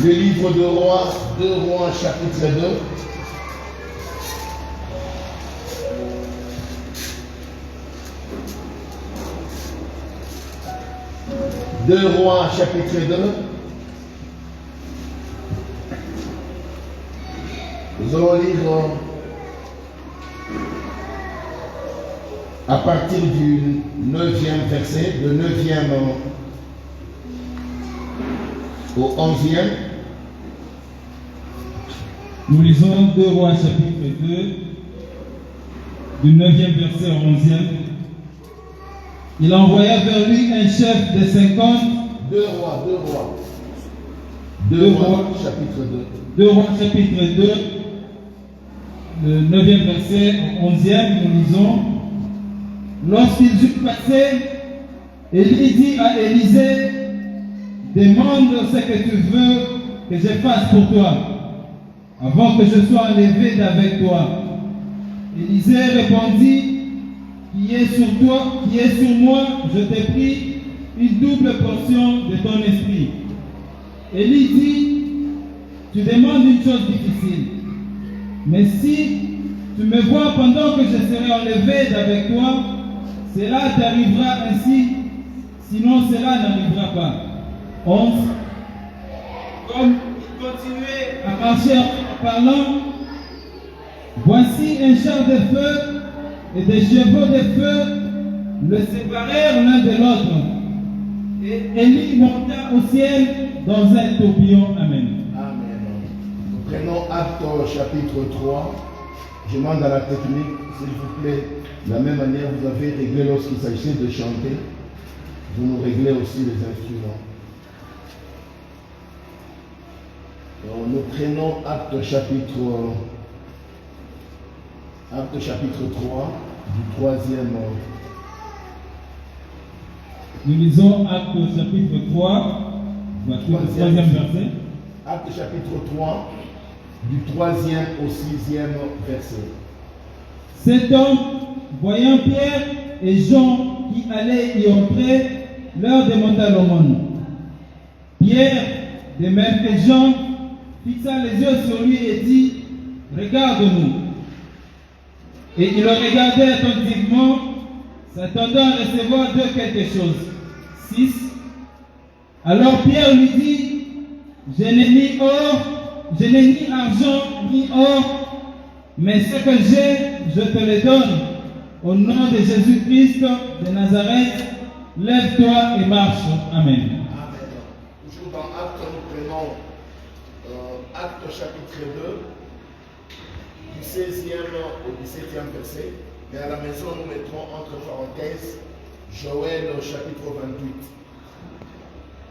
Le livre de Rois, 2 Rois, chapitre 2. Deux Rois, chapitre 2. Nous allons lire à partir du 9e verset, de 9e au 11e. Nous lisons 2 Rois chapitre 2, du 9e verset au 11e. Il envoya vers lui un chef de 50. 2 Rois, 2 Rois. 2 Rois, chapitre 2. 2 Rois chapitre 2, le 9e verset au 11e, nous lisons. Lorsqu'ils eurent passé, Élie dit à Élisée, demande ce que tu veux que je fasse pour toi, avant que je sois enlevé d'avec toi. Élisée répondit, qui est sur toi, qui est sur moi, je t'ai pris une double portion de ton esprit. Élie dit, tu demandes une chose difficile, mais si tu me vois pendant que je serai enlevé d'avec toi, cela t'arrivera ainsi, sinon cela n'arrivera pas. 11. Comme il continuait à marcher en parlant, voici un char de feu et des chevaux de feu le séparèrent l'un de l'autre. Et Élie monta au ciel dans un tourbillon. Amen. Amen. Nous prenons Actes chapitre 3. Je demande à la technique, s'il vous plaît, de la même manière vous avez réglé lorsqu'il s'agissait de chanter, vous nous réglez aussi les instruments. Donc, nous prenons Actes chapitre 3, du 3e. Nous lisons Actes chapitre 3, du 3e verset. Actes chapitre 3, du 3e au 6e verset. Cet homme, voyant Pierre et Jean qui allaient y entrer, leur demanda l'aumône. Pierre, de même que Jean, fixa les yeux sur lui et dit, regarde-nous. Et il le regardait attentivement, s'attendant à recevoir de quelque chose. 6. Alors Pierre lui dit, je n'ai ni or, je n'ai ni argent, ni or, mais ce que j'ai, je te le donne. Au nom de Jésus-Christ de Nazareth, lève-toi et marche. Amen. Amen. Toujours dans Actes, nous prenons Actes chapitre 2, du 16e au 17e verset. Mais à la maison, nous mettrons entre parenthèses Joël chapitre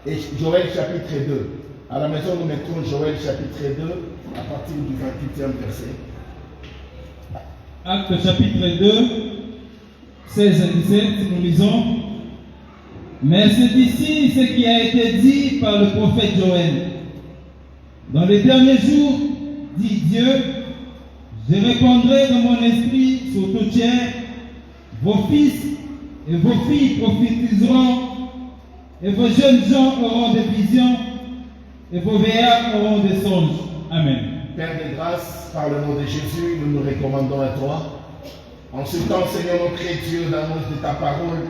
28. Et Joël chapitre 2. À la maison, nous mettrons Joël chapitre 2 à partir du 28e verset. Actes chapitre 2, 16 et 17, nous lisons. Mais c'est ici ce qui a été dit par le prophète Joël. Dans les derniers jours, dit Dieu, je répandrai de mon esprit sur toute chair, vos fils et vos filles prophétiseront, et vos jeunes gens auront des visions, et vos vieillards auront des songes. Amen. Père de grâce, par le nom de Jésus, nous nous recommandons à toi. En ce temps, Seigneur notre Dieu, l'annonce de ta parole,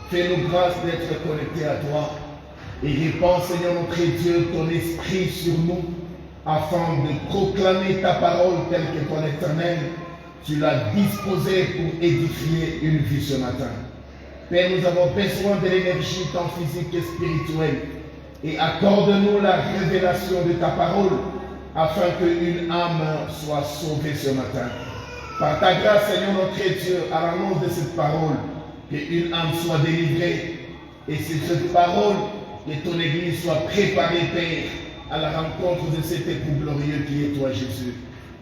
fais-nous grâce d'être connectés à toi et répands, Seigneur notre Dieu, ton esprit sur nous afin de proclamer ta parole telle que ton éternel, tu l'as disposée pour édifier une vie ce matin. Père, nous avons besoin de l'énergie tant physique que spirituelle et accorde-nous la révélation de ta parole afin qu'une âme soit sauvée ce matin. Par ta grâce, Seigneur notre Dieu, à l'annonce de cette parole, qu'une âme soit délivrée et c'est cette parole que ton Église soit préparée, Père, à la rencontre de cet époux glorieux qui est toi, Jésus.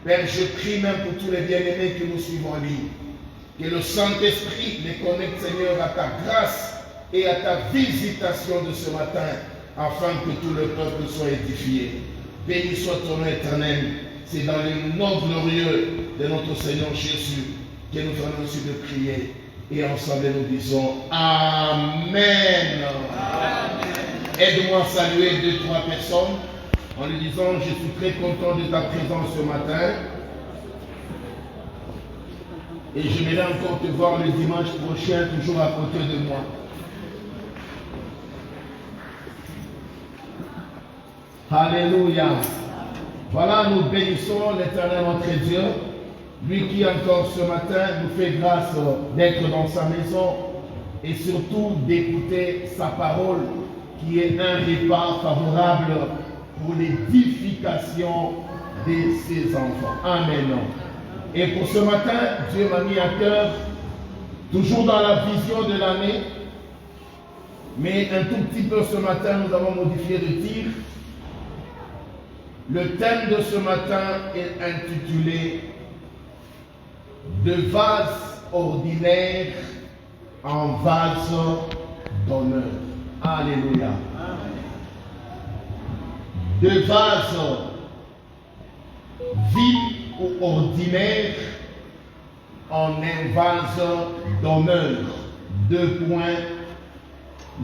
Père, je prie même pour tous les bien-aimés que nous suivons en ligne, que le Saint-Esprit les connecte, Seigneur, à ta grâce et à ta visitation de ce matin, afin que tout le peuple soit édifié. Béni soit ton nom éternel. C'est dans le nom glorieux de notre Seigneur Jésus que nous venons aussi de prier. Et ensemble nous disons Amen. Amen. Aide-moi à saluer 2-3 personnes. en lui disant, je suis très content de ta présence ce matin. Et j'aimerais encore te voir le dimanche prochain, toujours à côté de moi. Alléluia. Voilà, nous bénissons l'Éternel notre Dieu, lui qui encore ce matin nous fait grâce d'être dans sa maison et surtout d'écouter sa parole qui est un repas favorable pour l'édification de ses enfants. Amen. Et pour ce matin, Dieu m'a mis à cœur, toujours dans la vision de l'année, mais un tout petit peu ce matin, nous avons modifié le tir. Le thème de ce matin est intitulé « De vase ordinaire en vase d'honneur ». Alléluia. De vase vil ou ordinaire en un vase d'honneur. 2 points.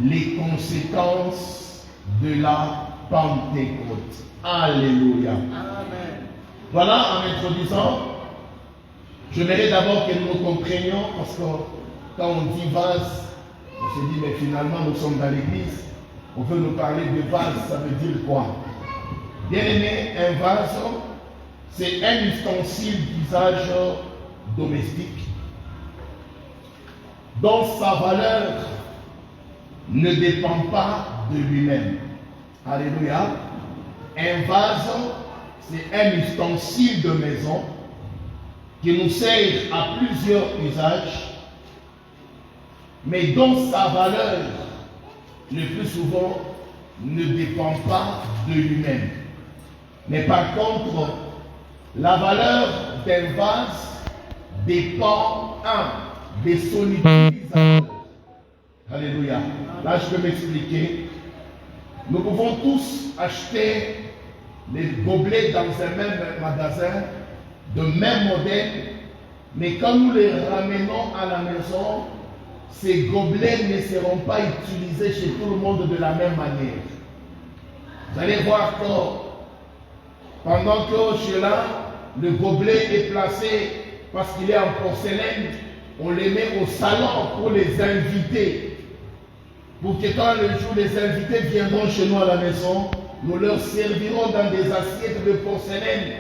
Les conséquences de la Pentecôte. Alléluia. Amen. Voilà, en introduisant, je voudrais d'abord que nous nous comprenions, parce que quand on dit vase, on se dit, mais finalement, nous sommes dans l'église, on veut nous parler de vase, ça veut dire quoi? Bien aimé, un vase, c'est un ustensile d'usage domestique, dont sa valeur ne dépend pas de lui-même. Alléluia. Un vase, c'est un ustensile de maison qui nous sert à plusieurs usages, mais dont sa valeur, le plus souvent, ne dépend pas de lui-même. Mais par contre, la valeur d'un vase dépend, de son utilisateur. Alléluia. Là, je peux m'expliquer. Nous pouvons tous acheter les gobelets dans un même magasin, de même modèle, mais quand nous les ramenons à la maison, ces gobelets ne seront pas utilisés chez tout le monde de la même manière. Vous allez voir que pendant que chez là, le gobelet est placé parce qu'il est en porcelaine, on les met au salon pour les invités. Pour que quand le jour les invités viendront chez nous à la maison, nous leur servirons dans des assiettes de porcelaine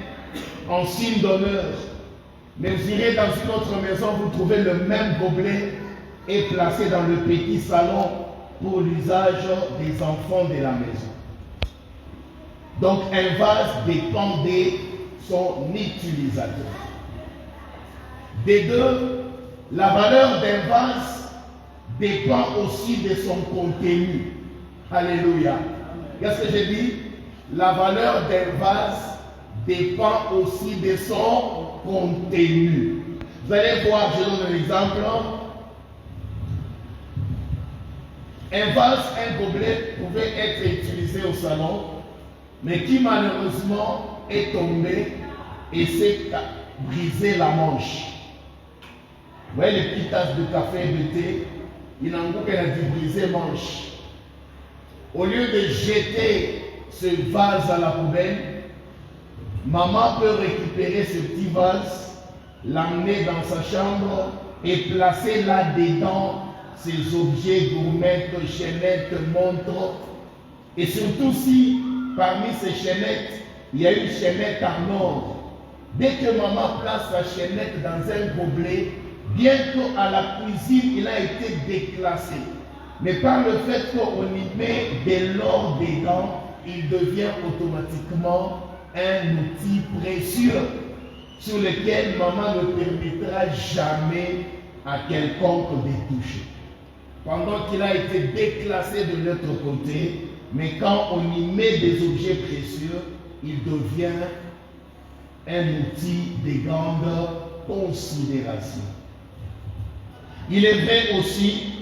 en signe d'honneur. Mais vous irez dans une autre maison, vous trouvez le même gobelet et placé dans le petit salon pour l'usage des enfants de la maison. Donc un vase dépend de son utilisateur. Des deux, la valeur d'un vase dépend aussi de son contenu. Alléluia. Qu'est-ce que j'ai dit? La valeur d'un vase dépend aussi de son contenu. Vous allez voir, je donne un exemple. Un vase, un gobelet pouvait être utilisé au salon, mais qui malheureusement est tombé et s'est brisé la manche. Vous voyez les petites tasses de café et de thé, il en a qu'elle a dû briser manche. Au lieu de jeter ce vase à la poubelle, maman peut récupérer ce petit vase, l'emmener dans sa chambre et placer là-dedans ses objets gourmets, chaînettes, montres. Et surtout si parmi ces chaînettes, il y a une chaînette en or. Dès que maman place la chaînette dans un gobelet, bien qu'à la cuisine, il a été déclassé. Mais par le fait qu'on y met de l'or dedans, il devient automatiquement un outil précieux sur lequel maman ne permettra jamais à quelconque de toucher. Pendant qu'il a été déclassé de l'autre côté, mais quand on y met des objets précieux, il devient un outil de grande considération. Il est vrai aussi,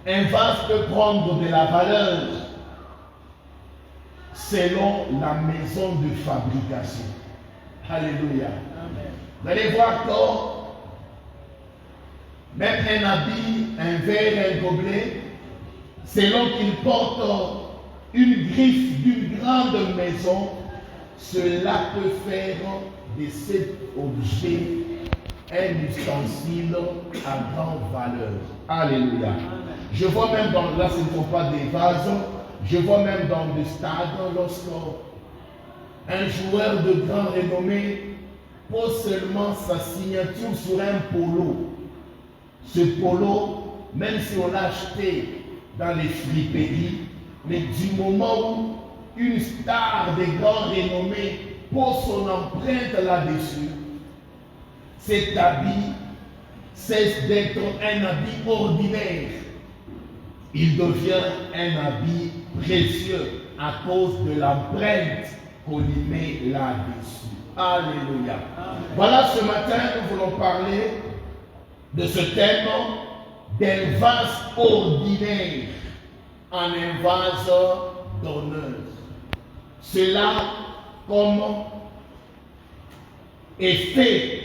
un vase peut prendre de la valeur selon la maison de fabrication. Alléluia. Amen. Vous allez voir que même un habit, un verre, un gobelet, selon qu'il porte une griffe d'une grande maison, cela peut faire de cet objet un ustensile à grande valeur. Alléluia. Je vois même là ce ne sont pas des vases, je vois même dans le stade, lorsque un joueur de grand renommée pose seulement sa signature sur un polo. Ce polo, même si on l'a acheté dans les friperies, mais du moment où une star de grand renommée pose son empreinte là-dessus, cet habit cesse d'être un habit ordinaire. Il devient un habit précieux à cause de l'empreinte qu'on y met là-dessus. Alléluia. Voilà, ce matin, nous voulons parler de ce thème d'un vase ordinaire en un vase d'honneur. Cela comme effet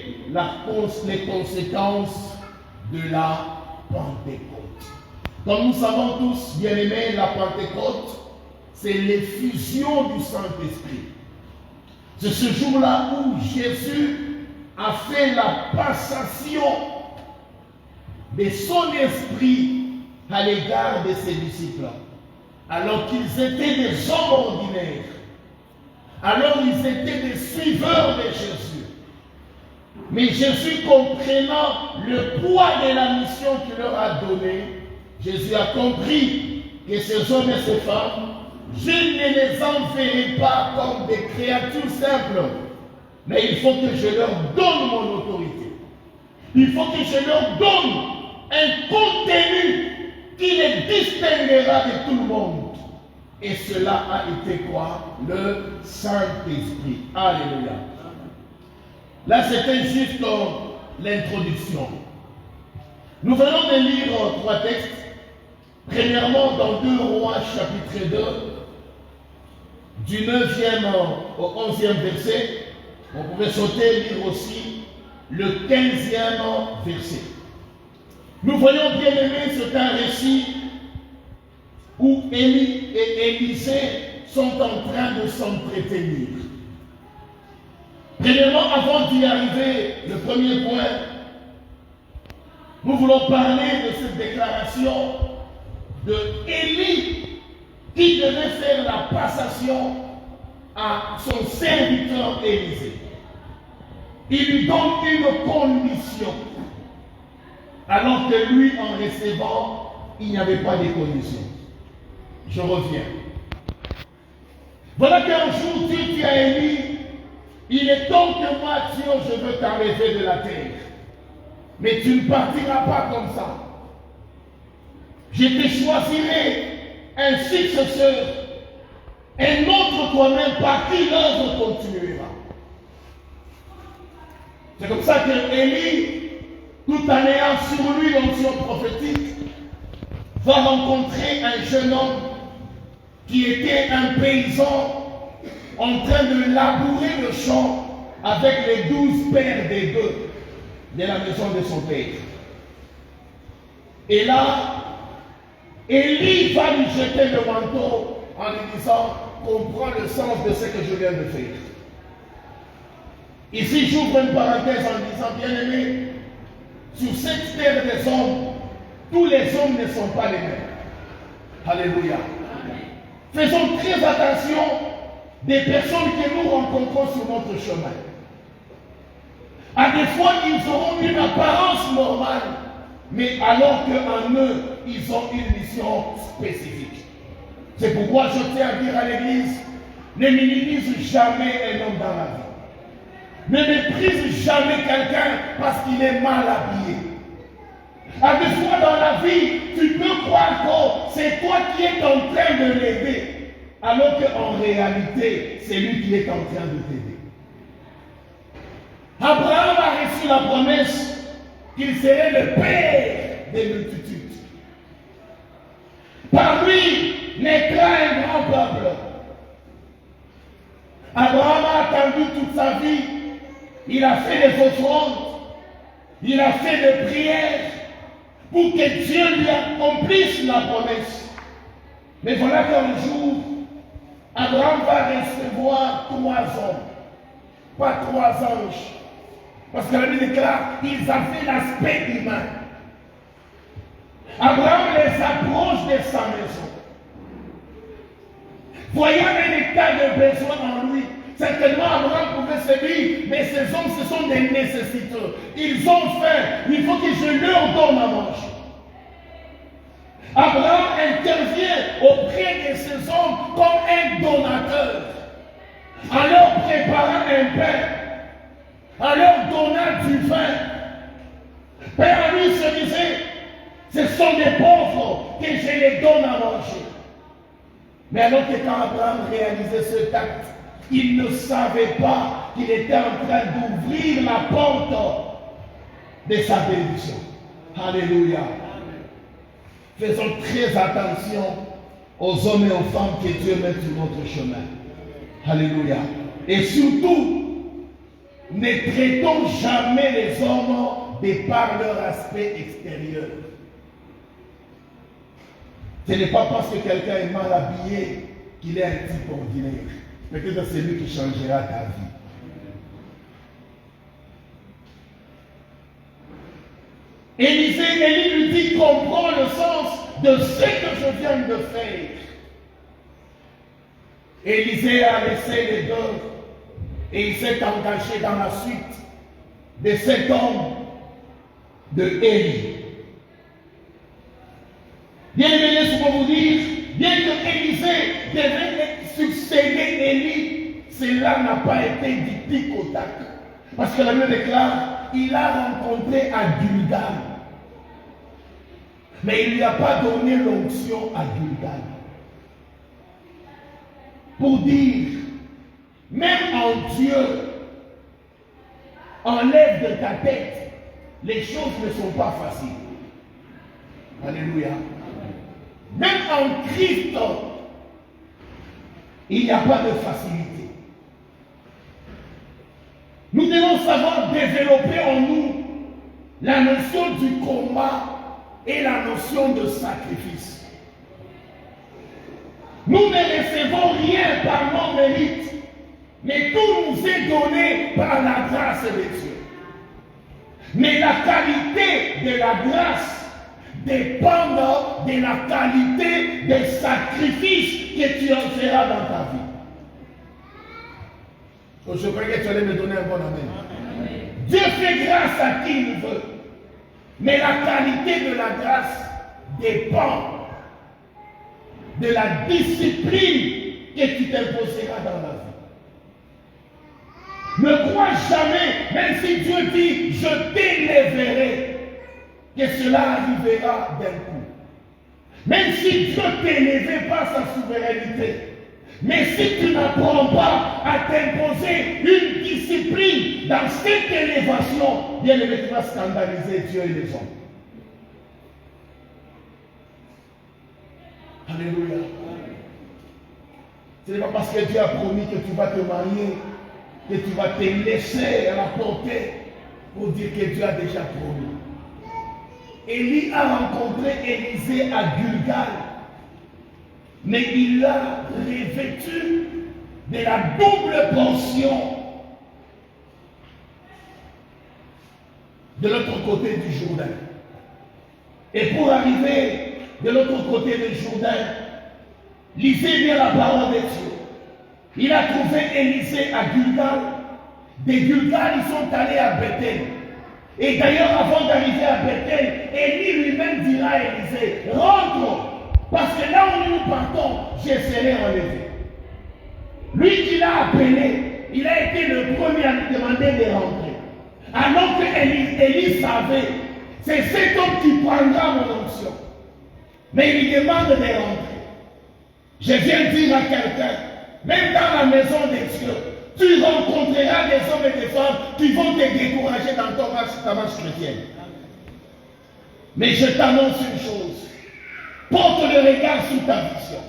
les conséquences de la Pentecôte. Comme nous savons tous, bien-aimés, la Pentecôte, c'est l'effusion du Saint-Esprit. C'est ce jour-là où Jésus a fait la passation de son esprit à l'égard de ses disciples. Alors qu'ils étaient des hommes ordinaires. Alors ils étaient des suiveurs de Jésus. Mais Jésus, comprenant le poids de la mission qu'il leur a donnée, Jésus a compris que ces hommes et ces femmes, je ne les enverrai pas comme des créatures simples, mais il faut que je leur donne mon autorité. Il faut que je leur donne un contenu qui les distinguera de tout le monde. Et cela a été quoi? Le Saint-Esprit. Alléluia. Là, c'était juste l'introduction. Nous venons de lire 3 textes. Premièrement, dans 2 Rois, chapitre 2, du 9e au 11e verset. On pouvait sauter, lire aussi le 15e verset. Nous voyons, bien aimé, c'est un récit où Élie et Élisée sont en train de s'entretenir. Premièrement, avant d'y arriver, le premier point, nous voulons parler de cette déclaration de Élie qui devait faire la passation à son serviteur Élisée. Il lui donne une condition, alors que lui, en recevant, il n'y avait pas de condition. Je reviens. Voilà qu'un jour, Dieu dit à Élie, il est temps que moi, Dieu, je veux t'enlever de la terre. Mais tu ne partiras pas comme ça. Je te choisirai un successeur, un autre toi-même par qui l'œuvre continuera. C'est comme ça que Élie, tout en ayant sur lui l'onction prophétique, va rencontrer un jeune homme qui était un paysan en train de labourer le champ avec les 12 paires des bœufs de la maison de son père. Et là, Élie va lui jeter le manteau en lui disant, comprends le sens de ce que je viens de faire. Ici, j'ouvre une parenthèse en disant, bien aimé, sur cette terre des hommes, tous les hommes ne sont pas les mêmes. Alléluia. Faisons très attention des personnes que nous rencontrons sur notre chemin. À des fois, ils auront une apparence normale, mais alors qu'en eux, ils ont une mission spécifique. C'est pourquoi je tiens à dire à l'Église, ne minimise jamais un homme dans la vie. Ne méprise jamais quelqu'un parce qu'il est mal habillé. À des fois dans la vie, tu peux croire que c'est toi qui es en train de l'aider, alors qu'en réalité, c'est lui qui est en train de t'aider. Abraham a reçu la promesse qu'il serait le père des multitudes. Par lui naîtra un grand peuple. Abraham a attendu toute sa vie. Il a fait des offrandes. Il a fait des prières pour que Dieu lui accomplisse la promesse. Mais voilà qu'un jour, Abraham va recevoir 3 hommes, pas 3 anges. Parce que la Bible déclare qu'ils avaient l'aspect humain. Abraham les approche de sa maison. Voyant un état de besoin en lui, certainement Abraham pouvait se dire, mais ces hommes, ce sont des nécessiteux. Ils ont faim, il faut que je leur donne à manger. Abraham intervient auprès de ces hommes comme un donateur, en leur préparant un pain, en leur donnant du vin. Père lui se disait, ce sont des pauvres que je les donne à manger. Mais alors que quand Abraham réalisait cet acte, il ne savait pas qu'il était en train d'ouvrir la porte de sa bénédiction. Alléluia. Faisons très attention aux hommes et aux femmes que Dieu met sur notre chemin. Alléluia. Et surtout, ne traitons jamais les hommes de par leur aspect extérieur. Ce n'est pas parce que quelqu'un est mal habillé qu'il est un type ordinaire. Peut-être c'est lui qui changera ta vie. Élie lui dit, comprends le sens de ce que je viens de faire. Élisée a laissé les deux et il s'est engagé dans la suite de cet homme de Élie. Bien aimé, c'est pour vous dire, bien que Élisée devait succéder Élie, cela n'a pas été du tic au tac. Parce que la Bible déclare, il a rencontré à Gilgal. Mais il ne lui a pas donné l'onction à Gilgal. Pour dire, même en Dieu, enlève de ta tête, les choses ne sont pas faciles. Alléluia. Même en Christ, il n'y a pas de facilité. Nous devons savoir développer en nous la notion du combat et la notion de sacrifice. Nous ne recevons rien par nos mérites, mais tout nous est donné par la grâce de Dieu. Mais la qualité de la grâce dépend de la qualité des sacrifices que tu en feras dans ta vie. Je crois que tu allais me donner un bon amen. Dieu fait grâce à qui il veut. Mais la qualité de la grâce dépend de la discipline que tu t'imposeras dans la vie. Ne crois jamais, même si Dieu dit, je t'élèverai, que cela arrivera d'un coup. Même si Dieu t'élève par sa souveraineté, mais si tu n'apprends pas à t'imposer une discipline dans cette élévation, bien aimé, tu vas scandaliser Dieu et les hommes. Alléluia. Ce n'est pas parce que Dieu a promis que tu vas te marier, que tu vas te laisser à la portée pour dire que Dieu a déjà promis. Élie a rencontré Élisée à Gilgal, mais il l'a revêtu de la double portion de l'autre côté du Jourdain. Et pour arriver de l'autre côté du Jourdain, lisez bien la parole de Dieu. Il a trouvé Élisée à Gilgal. De Gilgal, ils sont allés à Bethel. Et d'ailleurs, avant d'arriver à Bethel, Élie lui-même dira à Élisée, rentre, parce que là où nous partons, je serai enlevé. Lui qui l'a appelé, il a été le premier à lui demander de rentrer. Alors que Élie savait, c'est cet homme qui prendra mon onction. Mais il lui demande de rentrer. Je viens dire à quelqu'un, même dans la maison de Dieu, tu rencontreras des hommes et des femmes qui vont te décourager dans ta marche chrétienne. Mais je t'annonce une chose. Porte le regard sur ta vision.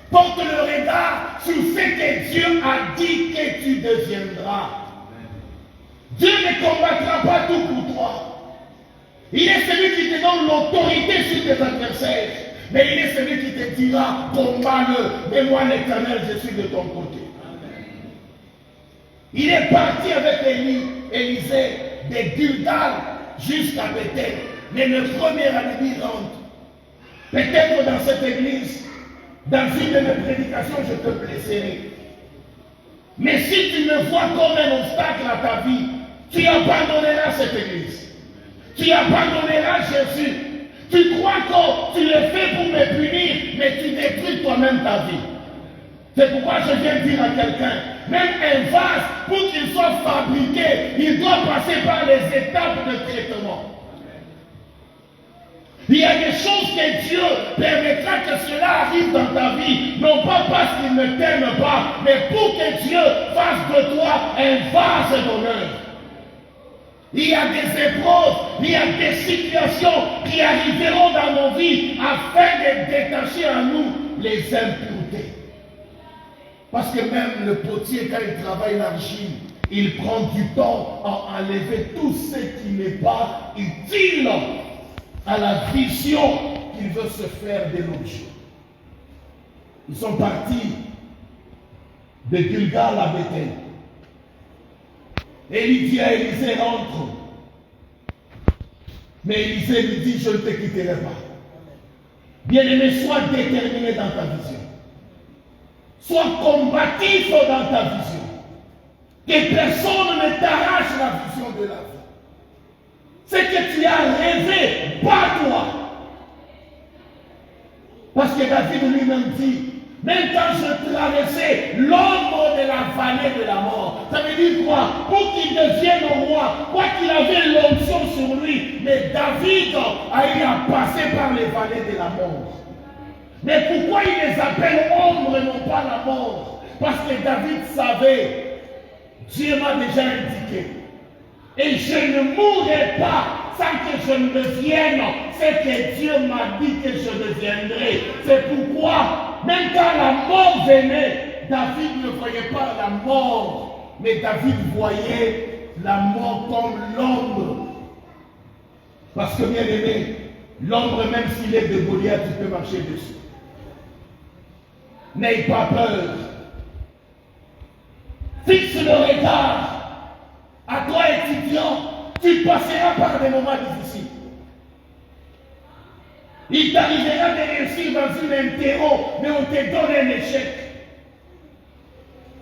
Porte le regard sur ce que Dieu a dit que tu deviendras. Dieu ne combattra pas tout pour toi. Il est celui qui te donne l'autorité sur tes adversaires. Mais il est celui qui te dira, combat-le, mais moi l'Éternel, je suis de ton côté. Il est parti avec Élisée de Gilgal jusqu'à Bethel. Mais le premier ami rentre. Peut-être dans cette église, dans une de mes prédications, je te blesserai. Mais si tu me vois comme un obstacle à ta vie, tu abandonneras cette église. Tu abandonneras Jésus. Tu crois que tu le fais pour me punir, mais tu détruis toi-même ta vie. C'est pourquoi je viens dire à quelqu'un, même un vase, pour qu'il soit fabriqué, il doit passer par les étapes de traitement. Il y a des choses que Dieu permettra que cela arrive dans ta vie, non pas parce qu'il ne t'aime pas, mais pour que Dieu fasse de toi un vase d'honneur. Il y a des épreuves, il y a des situations qui arriveront dans nos vies afin de détacher à nous les impuretés. Parce que même le potier, quand il travaille l'argile, il prend du temps à enlever tout ce qui n'est pas utile à la vision qu'il veut se faire de l'objet. Ils sont partis de Gilgal à Bethel. Et il dit à Élisée, rentre. Mais Élisée lui dit, je ne te quitterai pas. Bien-aimé, sois déterminé dans ta vision. Sois combatif dans ta vision. Que personne ne t'arrache la vision de la vie. Ce que tu as rêvé, bats-toi. Parce que David lui-même dit, même quand je traversais l'ombre de la vallée de la mort, ça veut dire quoi? Pour qu'il devienne roi, quoi qu'il avait l'onction sur lui, mais David a eu à passer par les vallées de la mort. Mais pourquoi il les appelle ombre et non pas la mort? Parce que David savait, Dieu m'a déjà indiqué, et je ne mourrai pas sans que je ne devienne ce que Dieu m'a dit que je deviendrai. C'est pourquoi, même quand la mort venait, David ne voyait pas la mort, mais David voyait la mort comme l'ombre. Parce que bien aimé, l'ombre, même s'il est de Goliath, tu peux marcher dessus. N'aie pas peur. Fixe le regard. À toi, étudiant, tu passeras par des moments difficiles. Il t'arrivera de réussir dans une interro, mais on te donne un échec.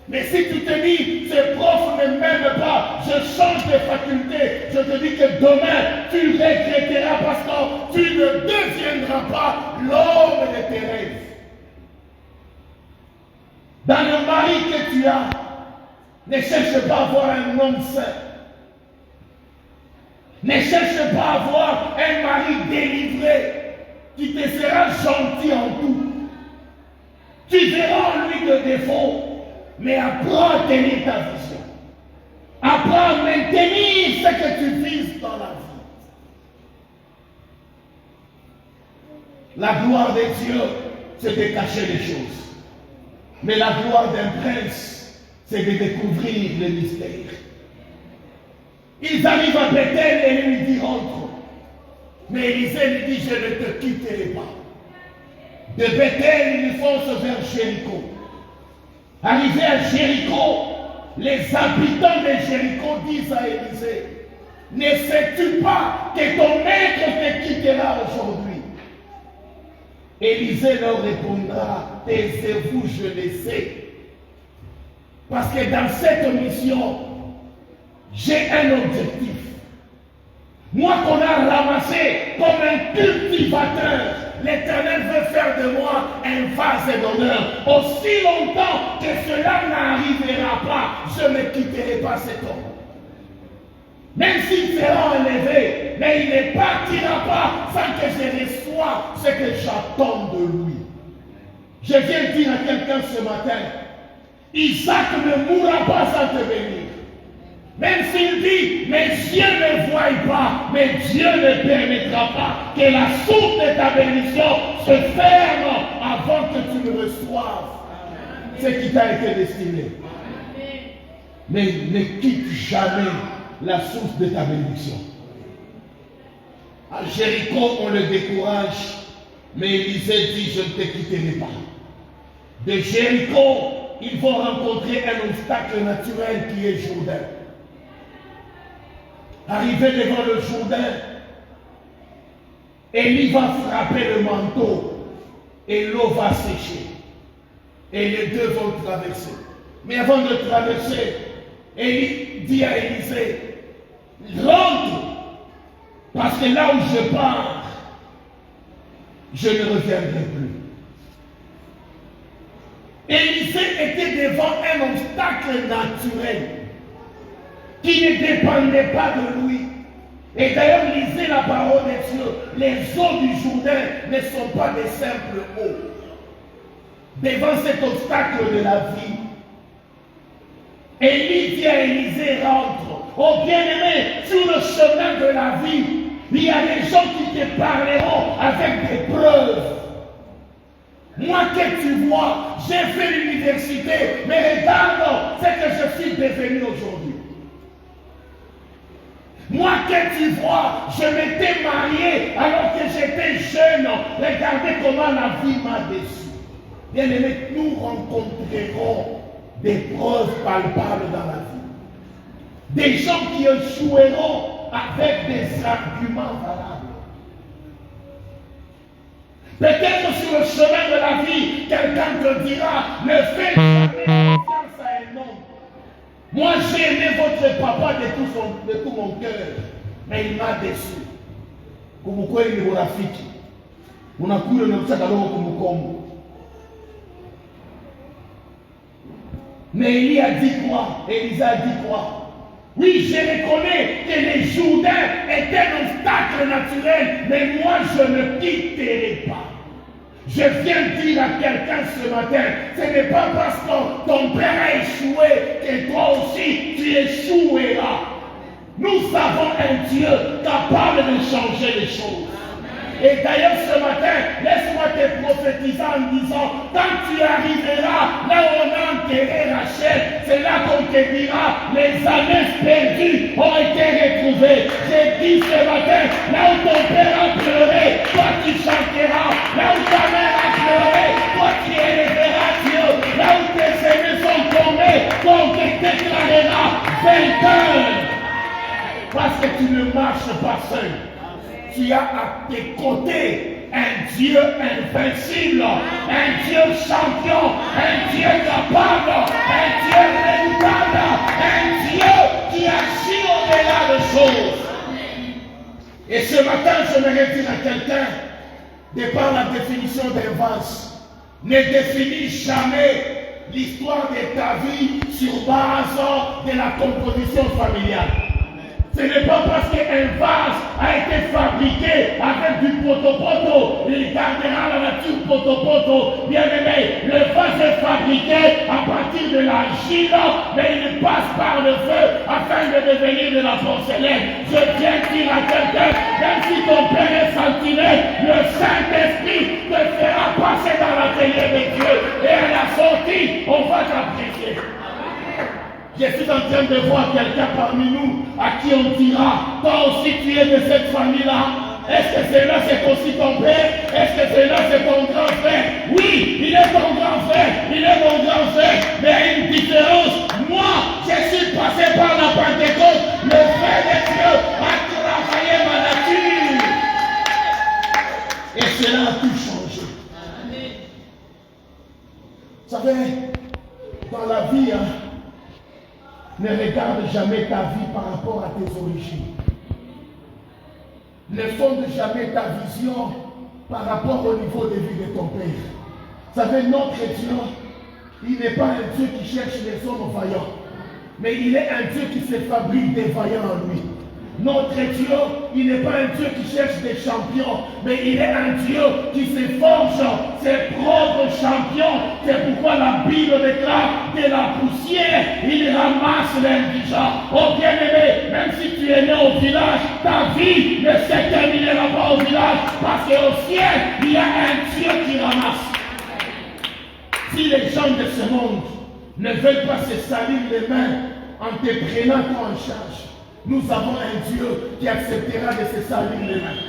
Mais si tu te dis, ce prof ne m'aime pas, je change de faculté, je te dis que demain, tu regretteras parce que tu ne deviendras pas l'homme de tes rêves. Dans le mari que tu as, ne cherche pas à avoir un homme saint. Ne cherche pas à avoir un mari délivré qui te sera gentil en tout. Tu verras en lui de défauts, mais apprends à tenir ta vision. Apprends à maintenir ce que tu vises dans la vie. La gloire de Dieu, c'est de cacher les choses. Mais la gloire d'un prince, c'est de découvrir le mystère. Ils arrivent à Bethel et lui dit rentre. Mais Élisée lui dit je ne te quitterai pas. De Bethel, ils foncent vers Jéricho. Arrivés à Jéricho, les habitants de Jéricho disent à Élisée, ne sais-tu pas que ton maître te quittera aujourd'hui? Élisée leur répondra, taisez-vous, je le sais. Parce que dans cette mission, j'ai un objectif. Moi qu'on a ramassé comme un cultivateur, l'Éternel veut faire de moi un vase d'honneur. Aussi longtemps que cela n'arrivera pas, je ne quitterai pas cet homme. Même s'il sera enlevé, mais il ne partira pas sans que je reçoive ce que j'attends de lui. Je viens dire à quelqu'un ce matin, Isaac ne mourra pas sans te bénir. Même s'il dit, mes yeux ne voient pas, mais Dieu ne permettra pas que la source de ta bénédiction se ferme avant que tu ne reçoives ce qui t'a été destiné. Mais ne quitte jamais la source de ta bénédiction. À Jéricho, on le décourage. Mais Élisée dit, je ne te quitterai pas. De Jéricho, ils vont rencontrer un obstacle naturel qui est Jourdain. Arrivé devant le Jourdain, Élie va frapper le manteau et l'eau va sécher. Et les deux vont traverser. Mais avant de traverser, Élie dit à Élisée, rentre, parce que là où je pars, je ne reviendrai plus. Élisée était devant un obstacle naturel qui ne dépendait pas de lui. Et d'ailleurs, lisez la parole de Dieu. Les eaux du Jourdain ne sont pas des simples eaux. Devant cet obstacle de la vie, Élie dit à Élisée, rentre. Oh bien-aimé, sur le chemin de la vie, il y a des gens qui te parleront avec des preuves. Moi que tu vois, j'ai fait l'université, mais regarde ce que je suis devenu aujourd'hui. Moi que tu vois, je m'étais marié alors que j'étais jeune. Regardez comment la vie m'a déçu. Bien aimé, nous rencontrerons des preuves palpables dans la vie. Des gens qui échoueront avec des arguments valables. Peut-être sur le chemin de la vie, quelqu'un te dira, ne fais jamais confiance à un homme. Moi, j'ai aimé votre papa de tout mon cœur, mais il m'a déçu. Kumukweli ni urafiki. Unakuja na mtaka roho kumukombo. Mais Élie a dit quoi? Élisée a dit quoi? Oui, je reconnais que les Jourdains étaient un obstacle naturel, mais moi je ne quitterai pas. Je viens dire à quelqu'un ce matin, ce n'est pas parce que ton père a échoué que toi aussi tu échoueras. Nous avons un Dieu capable de changer les choses. Et d'ailleurs ce matin, laisse-moi te prophétiser en disant, quand tu arriveras là où on a enterré Rachel, c'est là qu'on te dira, les années perdues ont été retrouvées. J'ai dit ce matin, là où ton père a pleuré, toi tu chanteras. Là où ta mère a pleuré, toi tu élèveras Dieu. Là où tes aînés sont tombés, on te déclarera vainqueur. Parce que tu ne marches pas seul. Tu as à tes côtés un Dieu invincible, un Dieu champion, un Dieu capable, un Dieu redoutable, un Dieu qui agit au-delà de choses. Et ce matin, je voudrais dire à quelqu'un, de par la définition d'un vase, ne définis jamais l'histoire de ta vie sur base de la composition familiale. Ce n'est pas parce qu'un vase a été fabriqué avec du poto-poto, il gardera la nature poto-poto. Bien aimé, le vase est fabriqué à partir de l'argile, mais il passe par le feu afin de devenir de la porcelaine. Je viens dire à quelqu'un, même si ton père est sentinelle, le Saint-Esprit te fera passer dans l'atelier de Dieu. Et à la sortie, on va t'apprécier. Je suis en train de voir quelqu'un parmi nous à qui on dira, toi aussi tu es de cette famille-là. Est-ce que celui-là c'est aussi ton père? Est-ce que celui-là c'est ton grand frère? Oui, il est ton grand frère, il est mon grand frère, mais il y a une différence. Moi, je suis passé par la Pentecôte, le frère de Dieu a travaillé ma nature. Et cela a tout changé. Vous savez, dans la vie, ne regarde jamais ta vie par rapport à tes origines. Ne fonde jamais ta vision par rapport au niveau de vie de ton père. Vous savez, notre Dieu, il n'est pas un Dieu qui cherche les hommes vaillants, mais il est un Dieu qui se fabrique des vaillants en lui. Notre Dieu, il n'est pas un Dieu qui cherche des champions, mais il est un Dieu qui se forge ses propres champions. C'est pourquoi la Bible déclare de la poussière, il ramasse l'indigent. Oh bien-aimé, même si tu es né au village, ta vie ne se terminera pas au village, parce qu'au ciel, il y a un Dieu qui ramasse. Si les gens de ce monde ne veulent pas se salir les mains en te prenant toi en charge, nous avons un Dieu qui acceptera de se salir les mains.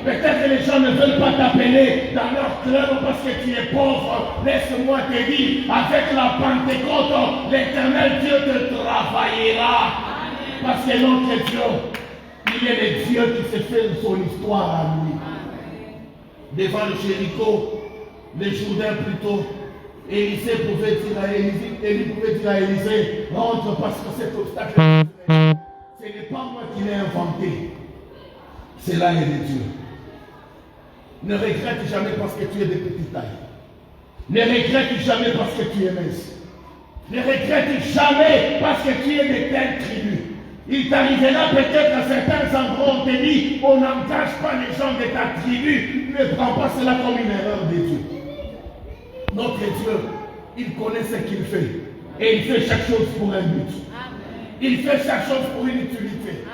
Peut-être que les gens ne veulent pas t'appeler dans leur club parce que tu es pauvre. Laisse-moi te dire, avec la Pentecôte, l'Éternel Dieu te travaillera. Parce que notre Dieu, il est le Dieu qui se fait son histoire à lui. Devant le Jéricho, le Jourdain plutôt, Élisée pouvait dire à Élisée, rentre parce que cet obstacle, ce n'est pas moi qui l'ai inventé. C'est là et de Dieu. Ne regrette jamais parce que tu es de petite taille. Ne regrette jamais parce que tu es mince. Ne regrette jamais parce que tu es de telle tribu. Il t'arrivera peut-être à certains endroits où on te dit, on n'engage pas les gens de ta tribu. Ne prends pas cela comme une erreur de Dieu. Notre Dieu, il connaît ce qu'il fait. Et il fait chaque chose pour un but. Il fait chaque chose pour une utilité.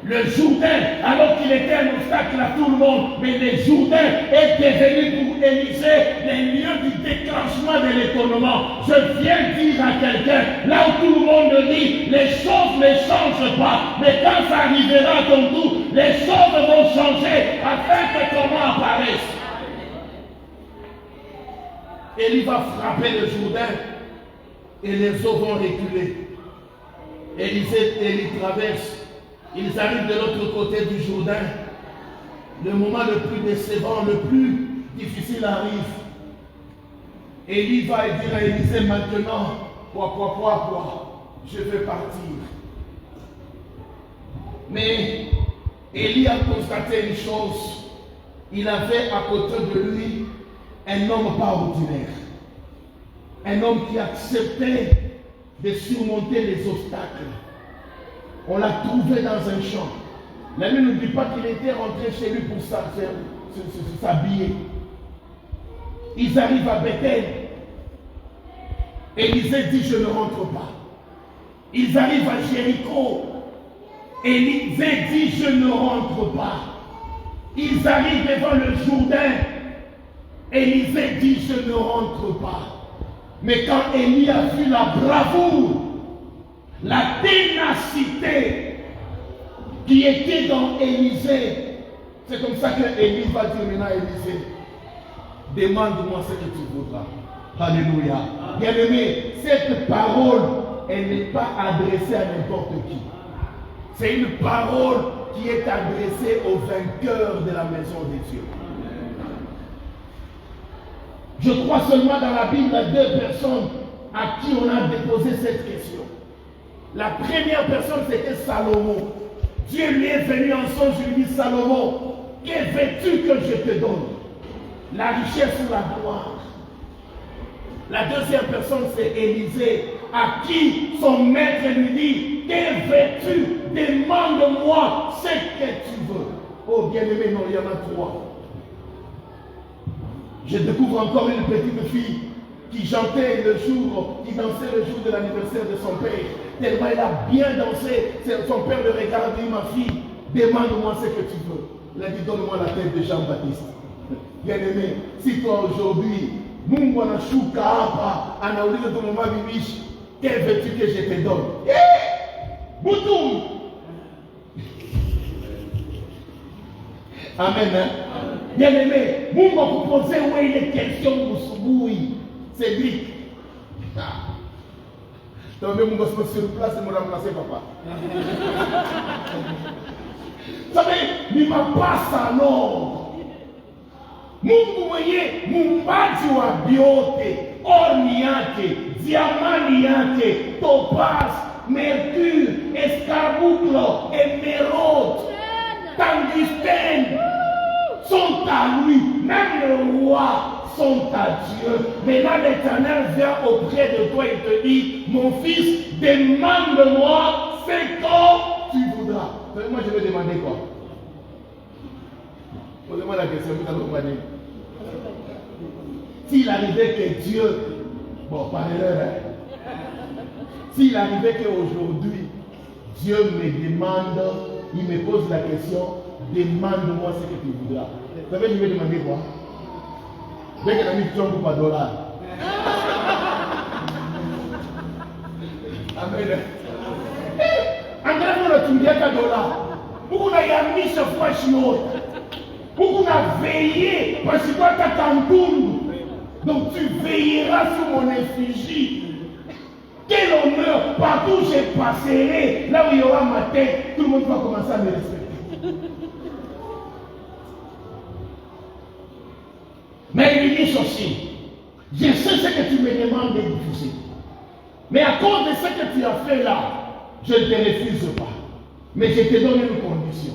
Le Jourdain, alors qu'il était un obstacle à tout le monde, mais le Jourdain est devenu pour Élisée le lieu du déclenchement de l'étonnement. Je viens dire à quelqu'un, là où tout le monde dit, les choses ne changent pas, mais quand ça arrivera à ton tour, les choses vont changer afin que ton nom apparaisse. Élie va frapper le Jourdain et les eaux vont reculer. Élie traverse. Ils arrivent de l'autre côté du Jourdain. Le moment le plus décevant, le plus difficile arrive. Élie va dire à Élisée maintenant, je vais partir. Mais Élie a constaté une chose. Il avait à côté de lui un homme pas ordinaire. Un homme qui acceptait de surmonter les obstacles. On l'a trouvé dans un champ. La Bible ne dit pas qu'il était rentré chez lui pour s'habiller. Ils arrivent à Bethel. Élisée dit, je ne rentre pas. Ils arrivent à Jéricho. Élisée dit, je ne rentre pas. Ils arrivent devant le Jourdain. Élisée dit, je ne rentre pas. Mais quand Élie a vu la bravoure, la ténacité qui était dans Élisée, c'est comme ça que Élie va dire maintenant à Élisée, demande-moi ce que tu voudras. Alléluia. Bien-aimé, cette parole, elle n'est pas adressée à n'importe qui. C'est une parole qui est adressée aux vainqueurs de la maison de Dieu. Je crois seulement dans la Bible à deux personnes à qui on a déposé cette question. La première personne, c'était Salomon. Dieu lui est venu en songe, je lui dit, Salomon, que veux-tu que je te donne? La richesse ou la gloire? La deuxième personne, c'est Élisée, à qui son maître lui dit, que veux-tu? Demande-moi ce que tu veux. Oh bien-aimé, non, il y en a trois. Je découvre encore une petite fille qui chantait le jour, qui dansait le jour de l'anniversaire de son père. Tellement elle a bien dansé, son père le regarde et dit, ma fille, demande-moi ce que tu veux. Il a dit, donne-moi la tête de Jean-Baptiste. Bien-aimé, si toi aujourd'hui, Mungu anashuka hapa, anauliza tumoma bibishi, que veux-tu que je te donne? Boutoum! Amen. Hein? Bien-aimé, Mungu akupose wewe ile question usubuhi. Cédric. Donc même Mungu se sur place et me remplacer papa. Vous savez, ni mapasa alors. Mungu mwenye muumbaji wa vyote, orni yake, diamani yake, topaz, mercure, escarboucle, émeraude, tungstène sont à lui. Même le roi sont à Dieu. Maintenant l'Éternel vient auprès de toi et te dit, mon fils, demande-moi ce que tu voudras. Moi je vais demander quoi? Posez-moi la question, vous allez comprendre. S'il arrivait que Dieu, bon, par erreur, hein? S'il arrivait qu'aujourd'hui, Dieu me demande, il me pose la question, demande-moi ce que tu voudras. Vous savez, je vais demander quoi? Dès que la mission ne pas $. Amen. Angalia tu $. Pourquoi il y a mis ce fois chez nous? Pour qu'on a veillé, parce que toi, tu as Kantoum. Donc tu veilleras sur mon effigie. Quel honneur, partout où je passerai, là où il y aura ma tête, tout le monde va commencer à me respecter. Mais il dit ceci, je sais ce que tu me demandes de difficile. Mais à cause de ce que tu as fait là, je ne te refuse pas. Mais je te donne une condition.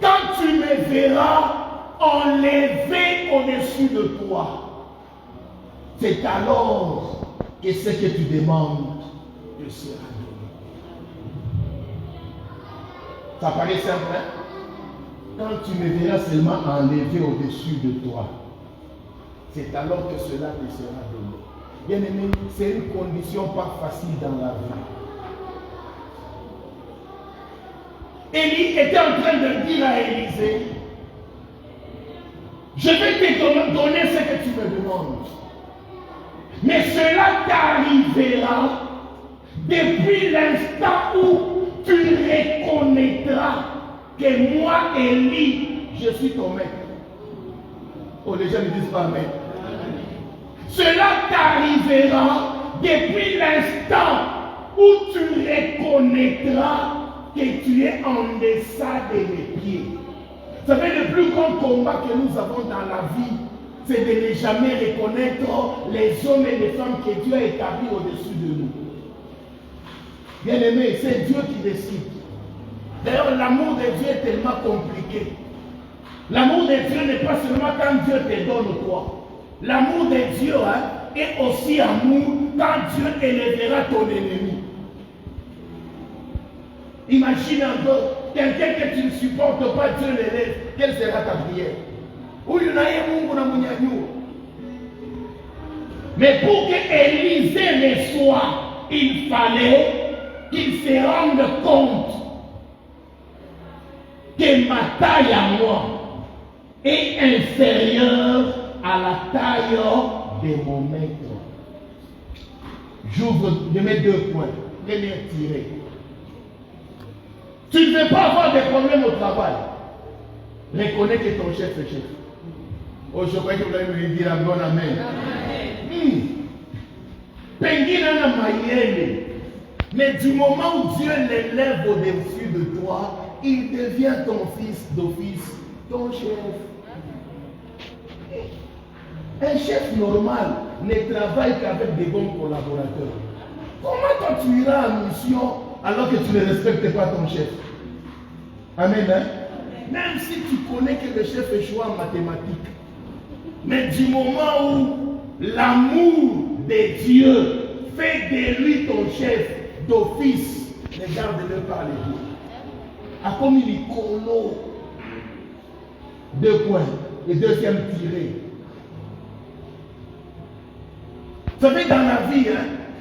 Quand tu me verras enlevé au-dessus de toi, c'est alors que ce que tu demandes te sera donné. Ça paraît simple, hein? Quand tu me verras seulement enlevé au-dessus de toi, c'est alors que cela te sera donné. Bien aimé, c'est une condition pas facile dans la vie. Élie était en train de dire à Élisée, je vais te donner ce que tu me demandes. Mais cela t'arrivera depuis l'instant où tu reconnaîtras que moi, Élie, je suis ton maître. Oh, les gens ne disent pas amen. Cela t'arrivera depuis l'instant où tu reconnaîtras que tu es en deçà de mes pieds. Vous savez, le plus grand combat que nous avons dans la vie, c'est de ne jamais reconnaître les hommes et les femmes que Dieu a établis au-dessus de nous. Bien aimé, c'est Dieu qui décide. D'ailleurs, l'amour de Dieu est tellement compliqué. L'amour de Dieu n'est pas seulement quand Dieu te donne quoi. L'amour de Dieu est aussi amour quand Dieu élèvera ton ennemi. Imagine un peu, quelqu'un que tu ne supportes pas, Dieu l'élève. Quelle sera ta prière? Mais pour que Élisée reçoive, il fallait qu'il se rende compte que ma taille à moi est inférieure à la taille de mon maître. Je mets 2 points. Premier tiré. Tu ne veux pas avoir des problèmes au travail. Reconnais que ton chef est chef. Oh, je crois que vous allez me dire un bon amen. Mais du moment où Dieu l'élève au-dessus de toi, il devient ton fils d'office, ton chef. Un chef normal ne travaille qu'avec des bons collaborateurs. Comment toi tu iras en mission alors que tu ne respectes pas ton chef? Amen, hein? Même si tu connais que le chef échoue en mathématiques, mais du moment où l'amour de Dieu fait de lui ton chef d'office, regarde-le par les yeux. A comme il est colo. 2 points. Et deuxième tiré. Vous savez, dans la vie,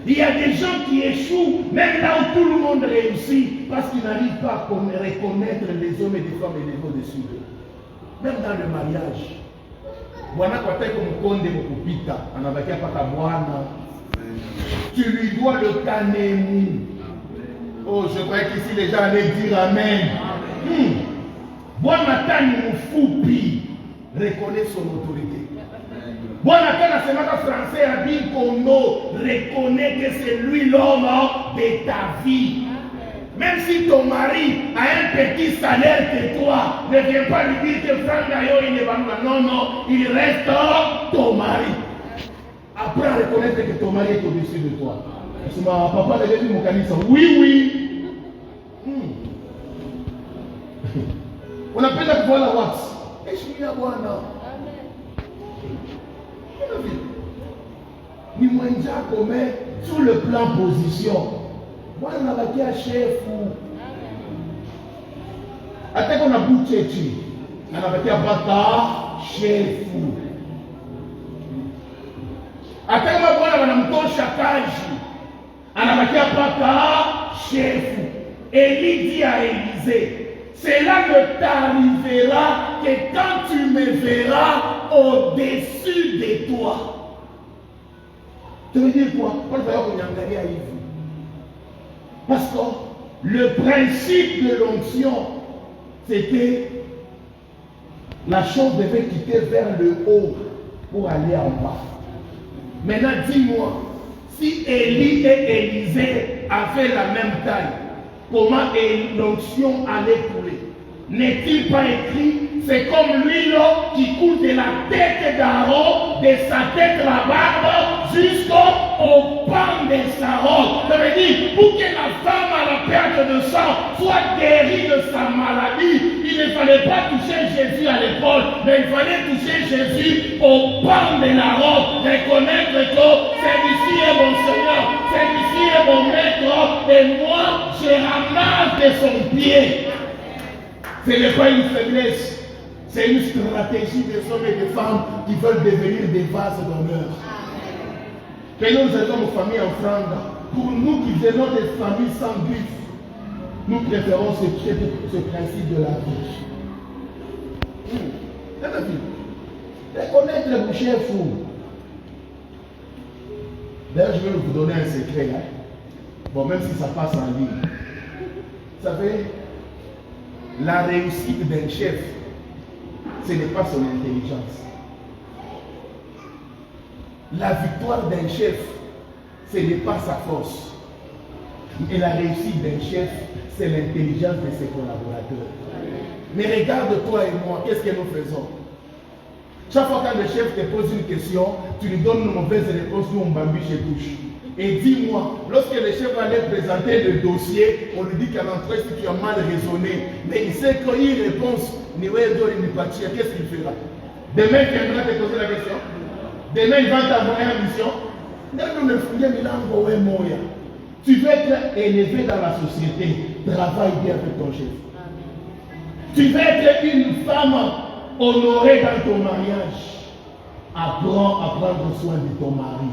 il y a des gens qui échouent, même là où tout le monde réussit, parce qu'ils n'arrivent pas à reconnaître les hommes et les femmes et les au-dessus d'eux. Même dans le mariage. Tu lui dois le canému. Oh, je crois qu'ici les gens allaient dire amen. Bonatani Moufupi reconnaît son autorité. Bonatani Semaka français a dit Kono reconnaît que c'est lui l'homme de ta vie. Même si ton mari a un petit salaire que toi, ne viens pas lui dire que Franck Gaillot il n'est pas non, non, il reste ton mari. Apprends à reconnaître que ton mari est au-dessus de toi. C'est ma papa de l'église Mokanisa. Oui, oui. On appelle la voilà what? Et je suis à Bwana. Ni mwenja comme sur le plan position. Moi, on a battu un chef ou. Attends qu'on a bouché, on a battu un bata chef ou. Attends qu'on a battu un chakage, on a battu un bata chef ou. Élie dit à Élisée, cela ne t'arrivera que quand tu me verras au-dessus de toi. Ça veut dire quoi? Parce que le principe de l'onction, c'était La chose devait quitter vers le haut pour aller en bas. Maintenant, dis-moi, si Élie et Élisée avaient la même taille, comment l'onction allait couler? N'est-il pas écrit? C'est comme l'huile qui coule de la tête d'Aaron, de sa tête la barbe, jusqu'au pan de sa robe. Ça veut dire, pour que la femme à la perte de sang soit guérie de sa maladie, il ne fallait pas toucher Jésus à l'épaule, mais il fallait toucher Jésus au pan de la robe. Reconnaître que celui-ci est mon Seigneur, celui-ci est mon maître, et moi je ramasse de son pied. Ce n'est pas une faiblesse. C'est une stratégie des hommes et des femmes qui veulent devenir des vases d'honneur. Que nous aidons nos familles en offrande. Pour nous qui venons des familles sans but, nous préférons ce principe de la vie. Reconnaître le boucher est fou. D'ailleurs, je vais vous donner un secret. Bon, même si ça passe en ligne. Vous savez, la réussite d'un chef, ce n'est pas son intelligence. La victoire d'un chef, ce n'est pas sa force. Et la réussite d'un chef, c'est l'intelligence de ses collaborateurs. Mais regarde toi et moi, qu'est-ce que nous faisons? Chaque fois que le chef te pose une question, tu lui donnes une mauvaise réponse ou un bambi chez touche. Et dis-moi, lorsque le chef allait présenter le dossier, on lui dit qu'à l'entrée, si tu as mal raisonné, mais il sait qu'il répond, qu'est-ce qu'il fera? Demain, il viendra te poser la question. Demain, il va t'envoyer en mission. Tu veux être élevé dans la société, travaille bien avec ton chef. Tu veux être une femme honorée dans ton mariage, apprends à prendre soin de ton mari.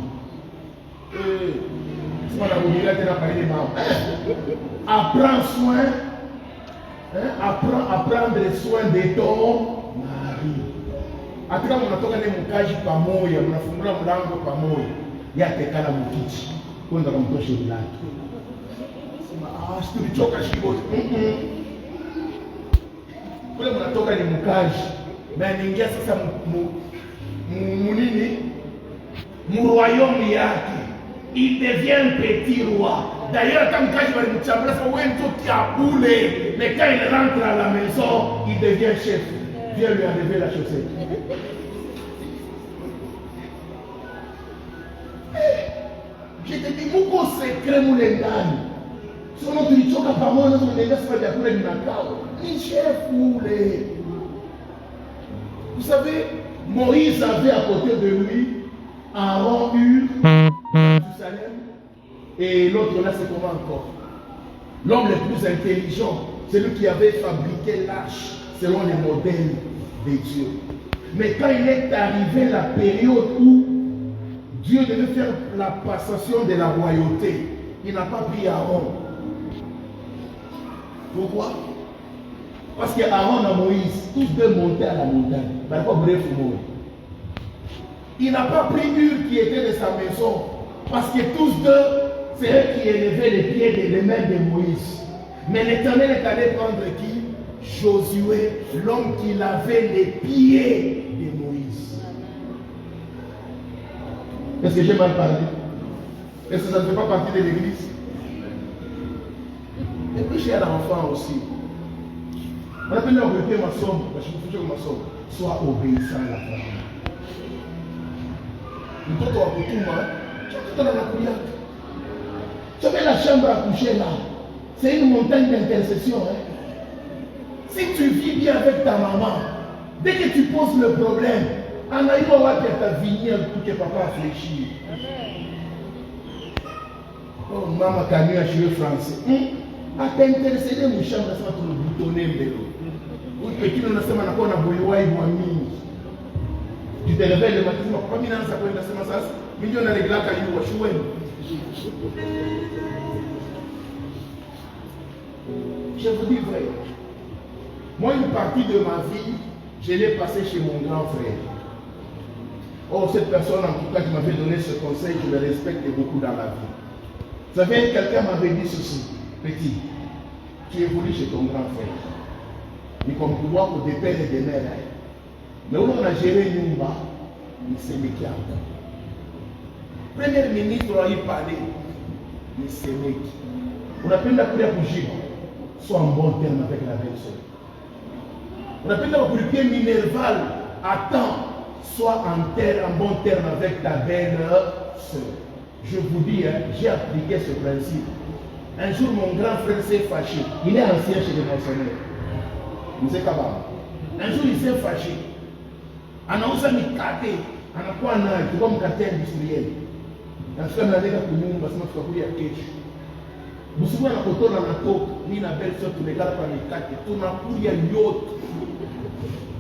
Apprends soin, apprends à prendre soin de ton mari. Atika munatoka ne mukaji pamoja, mnafungula mlango pamoja, yatekana mkichi kwenda kumtosha mlango. Sema tulichoka shibo. Kule mnatoka ni mukaji, na niingia sasa munini mu royaume yake. Il devient un petit roi. D'ailleurs, quand Kaji va le chambre, ça va tout a boulé. Mais quand il rentre à la maison, il devient chef. Viens lui enlever la chaussette. Je te dis, mon secret, mon engane. Si on dit, tu as pas moi, on ne laisse pas de couler ni chef boulé. Vous savez, Moïse avait à côté de lui Aaron, Jérusalem, et l'autre là, c'est comment encore? L'homme le plus intelligent, celui qui avait fabriqué l'arche selon les modèles de Dieu. Mais quand il est arrivé la période où Dieu devait faire la passation de la royauté, il n'a pas pris Aaron. Pourquoi? Parce qu'Aaron et Moïse, tous deux montaient à la montagne. Bref, il n'a pas pris Hur qui était de sa maison, parce que tous deux, c'est eux qui élevaient les pieds et les mains de Moïse. Mais l'Éternel est allé prendre qui? Josué, l'homme qui lavait les pieds de Moïse. Est-ce que j'ai mal parlé? Est-ce que ça ne fait pas partie de l'église? Et puis j'ai un enfant aussi. On appelle le repère ma somme, parce que je ma somme. Sois obéissant à la parole. Mtoto wa kutuma, tu as la prière. Tu as la chambre à coucher là. C'est une montagne d'intercession. Si tu vis bien avec ta maman, dès que tu poses le problème, en arrivant à ta vie pour que papa réfléchisse. Oh, maman, tu as mis un cheveu français. À t'intercéder, mon chambre, ça va te boutonner. Ou petit, nous sommes en accord avec Boyoa et Boamini. Tu te réveilles le matin, papa, il y a un sapin de Semassas, million de règles à Youachouen. Je vous dis vrai. Moi, une partie de ma vie, je l'ai passée chez mon grand frère. Oh, cette personne, en tout cas, qui m'avait donné ce conseil, je le respecte beaucoup dans la vie. Vous savez, quelqu'un m'avait dit ceci, petit, tu évolues chez ton grand frère. Mais comme pouvoir pour des pères et des mères, Mais on a géré Nyumba, c'est qui a. Premier ministre a eu parlé, c'est qui. On appelle la prière pour Gilles, soit en bon terme avec la belle-sœur. On appelle la prière Minerval, attends, soit en bon terme avec ta belle-sœur. Je vous dis, j'ai appliqué ce principe. Un jour, mon grand frère s'est fâché. Il est ancien chez les pensionnaires. Vous êtes capable. Un jour, il s'est fâché. On a aussi mis kate. On a quoi un tu vas me cater industriel. Dans ce cas, on a dit que nous, parce que nous avons fait vous savez, on a côté dans la toque, ni la belle-sœur, tu regardes par les kate, tu n'as plus rien d'autre.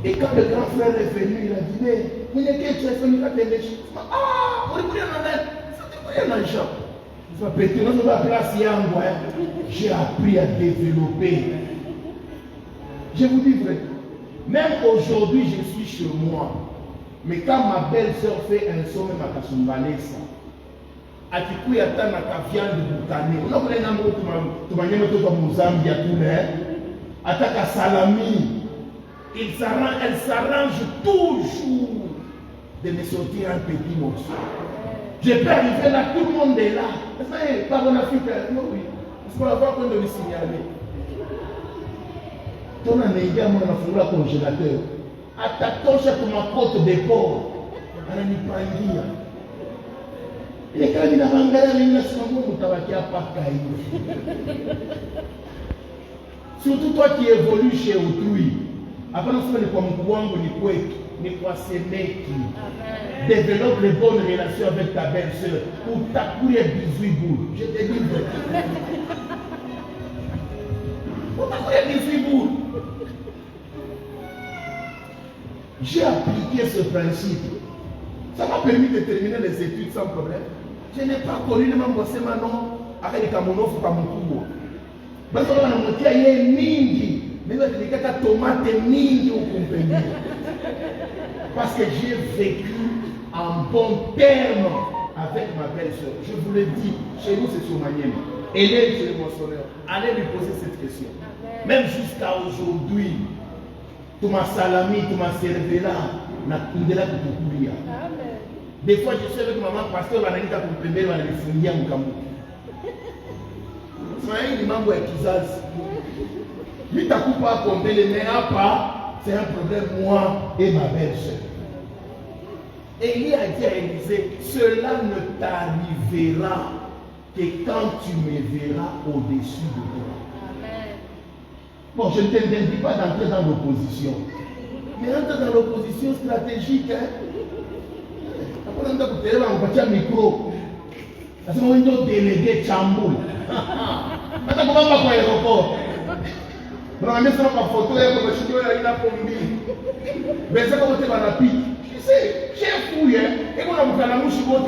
Et quand le grand frère est venu, il a dit, mais, il est que tu as fait une kate de l'échec. Ah, on est plus en l'air. Ça te voit un champ. J'ai appris à développer. Je vous dis vrai. Même aujourd'hui, je suis chez moi. Mais quand ma belle-sœur fait un sommet, ma kasumbalesa, à qui y a tant de viande boutanée, on a pris un mot, tu m'as dit que tu as Mozambique, attaque à salami. Elle s'arrange toujours de me sortir un petit morceau. Je peux arriver là, tout le monde est là. C'est pas bon Afrique, oui. Il faut avoir qu'on doit le signaler. Ton année, moi, on a fait le congélateur. Attaque-toi sur ma côte de porc. On a mis pas un il est quand même dans un gars, il a pas surtout toi qui évolues chez autrui. Après, nous sommes les Kwamkouango, les Kwek, les Kwasemeki. Développe les bonnes relations avec ta belle-sœur. Ou ta couille 18 boules. Je te dis vrai. Ou ta couille 18 boules. J'ai appliqué ce principe. Ça m'a permis de terminer les études sans problème. Je n'ai pas connu le même bossé maintenant avec les Camerounais pour Kamoukou. Parce que on a dit mingi. Mais il y a des tomates mingi au compagnie. Parce que j'ai vécu en bon terme avec ma belle-sœur. Je vous le dis, chez nous c'est sur Manième. Elle est chez le moissonneur. Allez lui poser cette question. Même jusqu'à aujourd'hui, tu m'as salami, tu m'as servi là, tu m'as courir. Des fois, je suis avec maman, pasteur, on a dit que tu peux me faire un camou. C'est un mambo et kizazi. Mais tu n'as pas compté les meilleurs pas, c'est un problème, moi et ma belle-sœur. Élie a dit à Élisée, cela ne t'arrivera que quand tu me verras au-dessus de toi. Amen. Bon, je ne t'interdis pas d'entrer dans l'opposition. Mais entre dans l'opposition stratégique, après on va un micro. Parce qu'on doit déléguer Chamboul. Maintenant, comment on va pour l'aéroport? On a mis ça par photo et on va chuter la pombi. Mais c'est comme on va pique. Tu sais, j'ai fouillé. Et on a fait la mouche, on va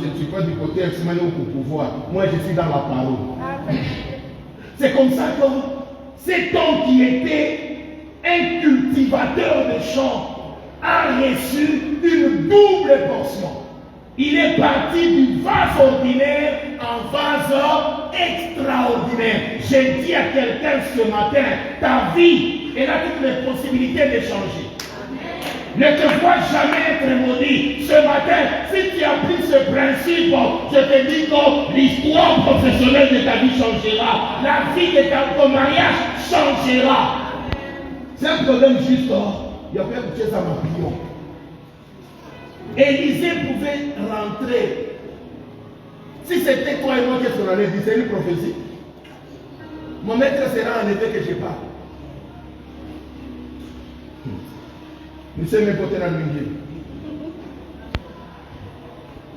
je ne suis pas du côté extrêmement pour pouvoir. Moi, je suis dans la parole. C'est comme ça que cet homme qui était un cultivateur de champs a reçu une double portion. Il est parti du vase ordinaire en vase extraordinaire. Je dis à quelqu'un ce matin, ta vie, elle a toutes les possibilités de changer. Ne te vois jamais être maudit. Ce matin, si tu as pris ce principe, je te dis que l'histoire professionnelle de ta vie changera. La vie de ton mariage changera. C'est un problème juste. Il y a plein de choses à ma prière. Élisée pouvait rentrer. Si c'était toi et moi qui qu'on allait dire, c'est une prophétie. Mon maître sera en effet que je parle. Nous sommes côté dans le milieu.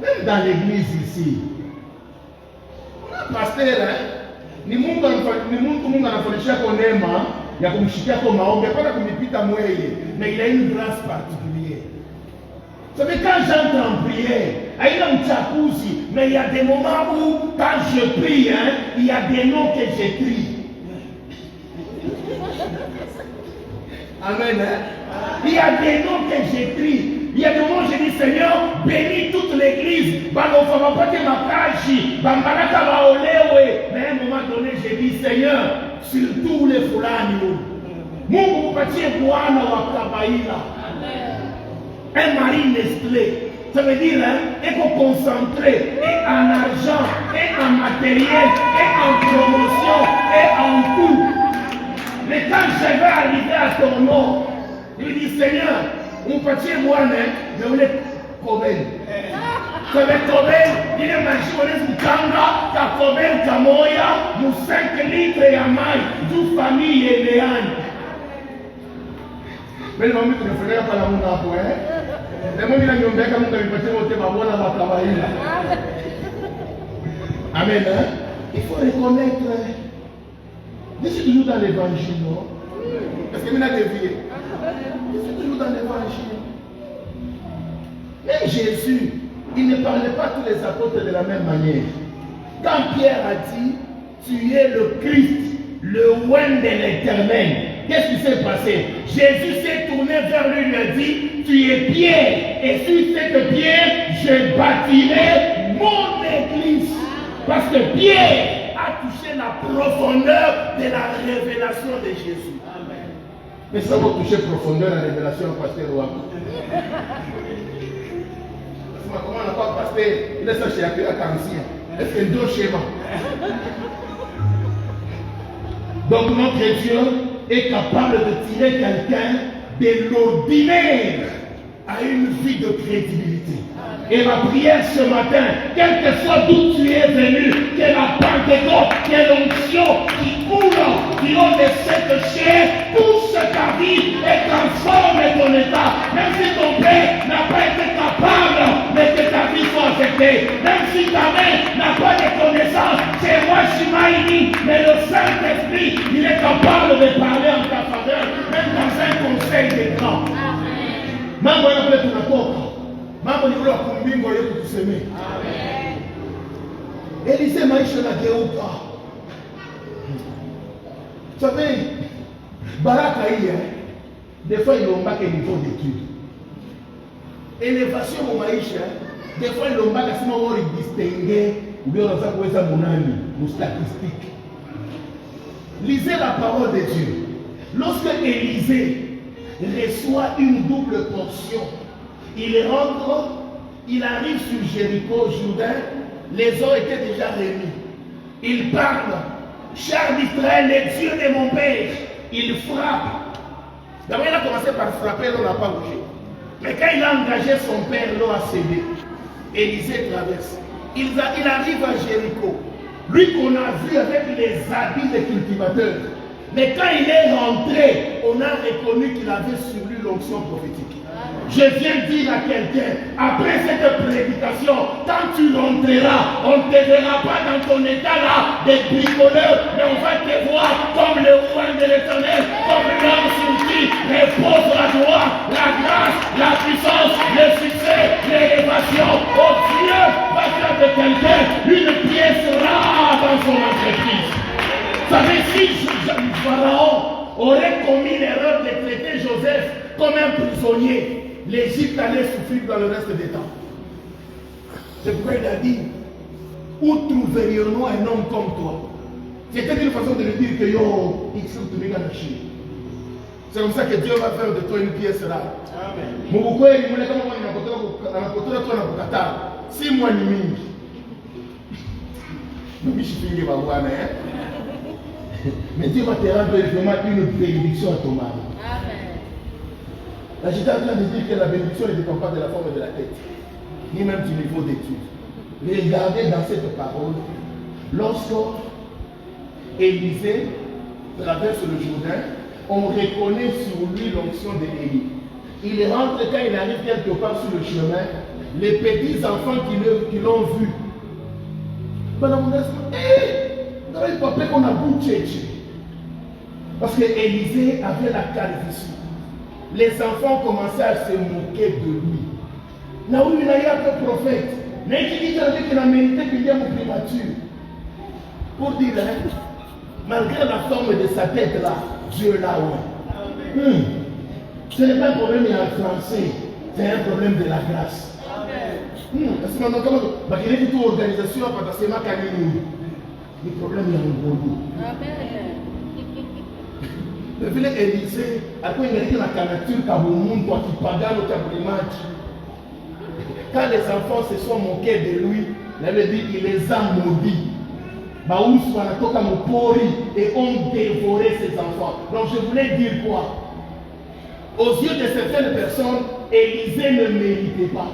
Même dans l'église ici, on a un pasteur, ni monde a fait chaque on aime, il y a comme chica comme maombe, il n'y a pas comme pita moye, mais il a une grâce particulière. Vous savez, quand j'entre en prière, il y a un jacuzzi, mais il y a des moments où, quand je prie, il y a des noms que j'écris. Amen. Il y a des noms que j'écris. Il y a des moments où je dis, Seigneur, bénis toute l'église. Mais à un moment donné, je dis, Seigneur, sur tous les foulans, Mungu upatie Bwana wa kawaida. Un mari Nestlé. Ça veut dire être concentré et en argent, et en matériel, et en promotion, et en tout. Mais quand je vais arriver à ton nom, il dit Seigneur, mon petit moi, je voulais combien. Ça veut combien. Il est marché, on est Kanga, t'as combien Kamoya, nous 5 litres et à maille, toute famille et léane. Mais le moment où tu ne ferais pas la mouna pour elle. Amen. Il faut reconnaître. Je suis toujours dans l'évangile, non? Est-ce que vous avez dévié? Je suis toujours dans l'évangile. Même Jésus, il ne parlait pas tous les apôtres de la même manière. Quand Pierre a dit, tu es le Christ, le roi de l'Éternel, qu'est-ce qui s'est passé? Jésus s'est tourné vers lui et lui a dit, tu es Pierre, et sur cette pierre, je bâtirai mon église. Parce que Pierre a touché la profondeur de la révélation de Jésus. Amen. Mais ça va toucher profondeur de la révélation, pasteur Roi. Comment on n'a pas pasteur, il est ça chez Akira Kansia. Est-ce qu'il y a deux schémas? Donc notre Dieu est capable de tirer quelqu'un de l'ordinaire à une vie de crédibilité. Et ma prière ce matin, quel que soit d'où tu es venu, que la Pentecôte, que l'onction qui coule du haut de cette chair, touche ta vie et transforme ton état. Même si ton père n'a pas été capable, mais que ta vie soit affectée. Même si ta mère n'a pas de connaissances, c'est moi Shimaïni, mais le Saint-Esprit, il est capable de parler en ta faveur, même dans un conseil des grands. Mambo yanapele tunatoka. Mambo ni ule wa kumbingo yetu tuseme. Amen. Élisée maisha yanageuka. Vous savez, baraka hii, des fois il ombaka niveau d'étude. Élévation au maisha, des fois il ombaka sima wori distinguer ou bien on va kuweza munani, ou statistique. Lisez la parole de Dieu. Lorsque Élisée reçoit une double portion, il rentre, il arrive sur Jéricho, Jourdain, les eaux étaient déjà remis. Il parle, char d'Israël, le Dieu de mon père, il frappe. D'abord il a commencé par frapper, l'eau n'a pas bougé. Mais quand il a engagé son père, l'eau a cédé. Élisée traverse. Il arrive à Jéricho. Lui qu'on a vu avec les habits des cultivateurs. Mais quand il est rentré, on a reconnu qu'il avait sur lui l'onction prophétique. Je viens dire à quelqu'un, après cette prédication, quand tu rentreras, on ne te verra pas dans ton état là de bricoleur, mais on va te voir comme le roi de l'Éternel, comme l'homme sur qui repose la joie, la grâce, la puissance, le succès, l'élévation. Oh Dieu va faire de quelqu'un une pièce rare dans son entreprise. Vous savez, si Pharaon aurait commis l'erreur de traiter Joseph comme un prisonnier, l'Égypte allait souffrir dans le reste des temps. C'est pourquoi il a dit, où trouverions-nous un homme comme toi? C'était une façon de lui dire que yo, il se trouve dans la Chine. C'est comme ça que Dieu va faire de toi une pièce rare. Mais Dieu va te rendre vraiment une bénédiction à ton mari. Là, j'étais en train de dire que la bénédiction ne dépend pas de la forme de la tête, ni même du niveau d'étude. Mais regardez dans cette parole, lorsque Élisée traverse le Jourdain, on reconnaît sur lui l'onction d'Élie. Il rentre quand il arrive quelque part sur le chemin, les petits enfants qui l'ont vu. Qu'on a bouché. Parce que Élisée avait la calvitie. Les enfants commençaient à se moquer de lui. Là où il y a un prophète, mais qui dit qu'il a mérité qu'il y ait une primature. Pour dire, malgré la forme de sa tête là, Dieu l'a eu. Ce n'est pas un problème en français, c'est un problème de la grâce. Parce que maintenant, quand il y a une organisation, c'est ma canine. Le problème est en gros. Le vilain Élisée, après il a dit la candidature Kaboumou, toi qui pagano Kaboulimat. Quand les enfants se sont moqués de lui, il avait dit il les a maudits. Baous Wanatoka Mopori et ont dévoré ses enfants. Donc je voulais dire quoi? Aux yeux de certaines personnes, Élisée ne méritait pas.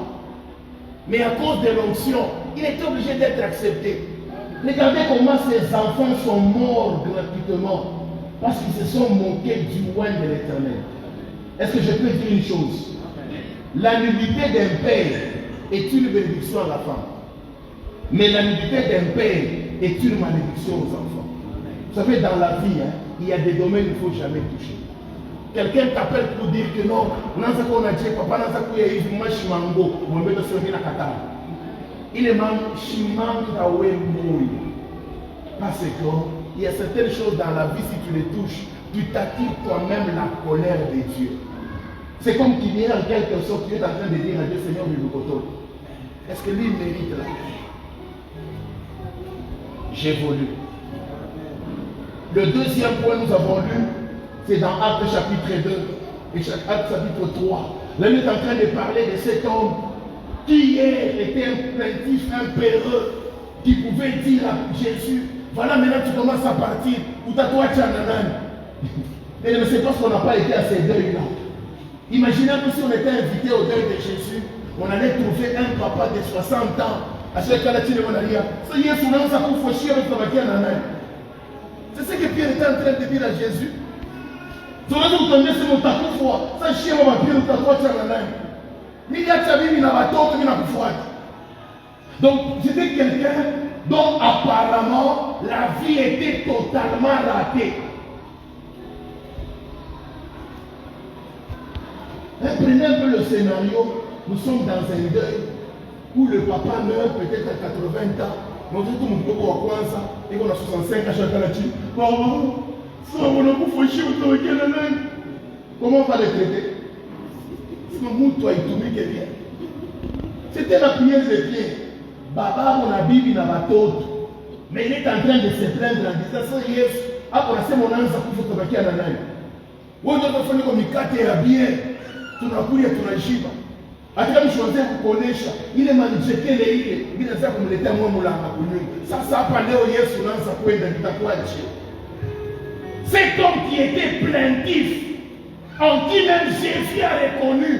Mais à cause de l'onction, il était obligé d'être accepté. Regardez comment ces enfants sont morts gratuitement. Parce qu'ils se sont moqués du roi de l'Éternel. Est-ce que je peux dire une chose? La nudité d'un père est une bénédiction à la femme. Mais la nudité d'un père est une malédiction aux enfants. Vous savez, dans la vie, il y a des domaines qu'il ne faut jamais toucher. Quelqu'un t'appelle pour dire que non, il est même parce qu'il y a certaines choses dans la vie, si tu les touches, tu t'attires toi-même la colère de Dieu. C'est comme qu'il y a en quelque sorte, tu es en train de dire à Dieu, Seigneur, est-ce que lui mérite la vie? J'évolue. Le deuxième point nous avons lu, c'est dans Actes chapitre 2 et Actes chapitre 3. Là, il est en train de parler de cet homme qui était un plaintif, un peureux, qui pouvait dire à Jésus, voilà maintenant tu commences à partir, ou t'as toi tu as un Et c'est parce qu'on n'a pas été à ces deuils-là. Imaginez que si on était invité au deuil de Jésus, on allait trouver un papa de 60 ans. À ce cas-là, tu ne vas rien. C'est ce que Pierre était en train de dire à Jésus. Donc, c'était quelqu'un dont apparemment la vie était totalement ratée. Prenez un peu le scénario. Nous sommes dans un deuil où le papa meurt peut-être à 80 ans. Nous sommes tous les gens et on a 65 à chacun là-dessus. Comment on va les traiter? C'était la prière de Pierre. Baba, on a Bible dans la tôte. Mais il est en train de se plaindre en disant ça, yes, après c'est mon âme, ça peut se trouver à la naine. On doit faire comme il a bien. Tu n'as plus à jiba. Atika mshonze kukonesha ile manjekele ile bila sasa kumletea mwa mulanga kunyuma. Sasa hapa leo Yesu anaanza kwenda nitakuaje. Cet homme qui était plaintif, en qui même Jésus a reconnu,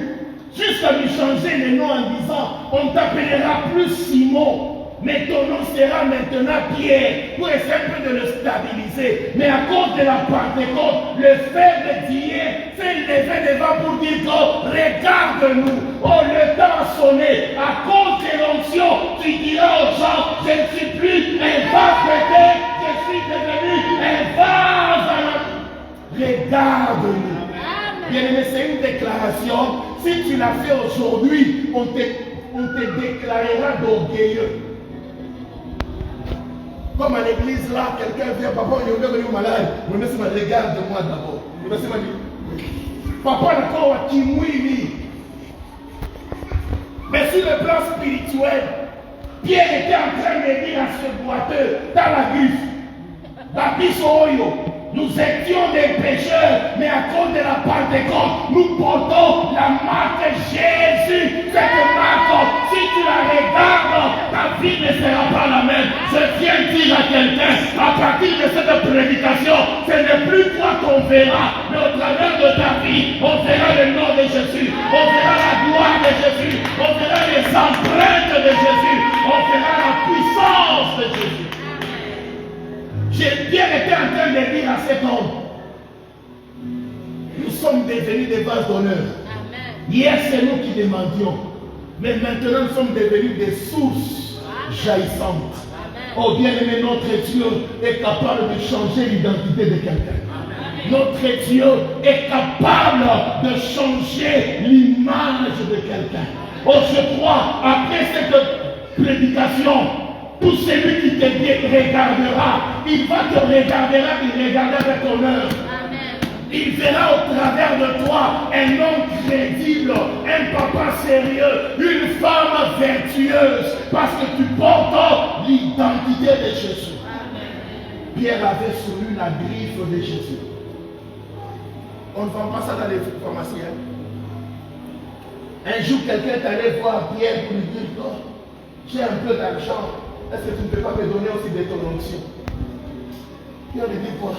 jusqu'à lui changer le nom en disant, on t'appellera plus Simon, mais ton nom sera maintenant Pierre, pour essayer un peu de le stabiliser. Mais à cause de la Pentecôte, le faible d'hier s'est levé devant pour dire que regarde-nous, oh le temps a sonné, à cause de l'onction, tu diras aux gens, je ne suis plus un vase pété, je suis devenu un vase à la... Regarde-nous. Bien aimé, c'est une déclaration. Si tu l'as fait aujourd'hui, on te déclarera d'orgueilleux. Comme à l'église là, quelqu'un vient, papa, il est venu malade. Je me suis dit, regarde-moi d'abord. Je me suis dit, papa, d'accord, qui mouille. Mais sur le plan spirituel, Pierre était en train de dire à ce boiteux, dans la griffe, nous étions des pécheurs, mais à cause de la Pentecôte, nous portons la marque Jésus. Cette marque, si tu la regardes, ta vie ne sera pas la même. Je viens dire à quelqu'un, à partir de cette prédication, ce n'est plus toi qu'on verra, mais au travers de ta vie, on verra le nom de Jésus, on verra la gloire de Jésus, on verra les empreintes de Jésus, on verra la puissance de Jésus. Pierre était en train de dire à cet homme, nous sommes devenus des vases d'honneur. Hier, c'est nous qui demandions. Mais maintenant, nous sommes devenus des sources jaillissantes. Oh bien-aimé, notre Dieu est capable de changer l'identité de quelqu'un. Notre Dieu est capable de changer l'image de quelqu'un. Oh, je crois, après cette prédication, tout celui qui te regardera, il va te regarder, il regardera avec honneur. Il verra au travers de toi un homme crédible, un papa sérieux, une femme vertueuse, parce que tu portes l'identité de Jésus. Pierre avait sur lui la griffe de Jésus. On ne vend pas ça dans les pharmacies. Hein. Un jour, quelqu'un t'allait voir Pierre pour lui dire, oh, j'ai un peu d'argent. Est-ce que tu ne peux pas me donner aussi de ton onction? Pierre lui dit quoi?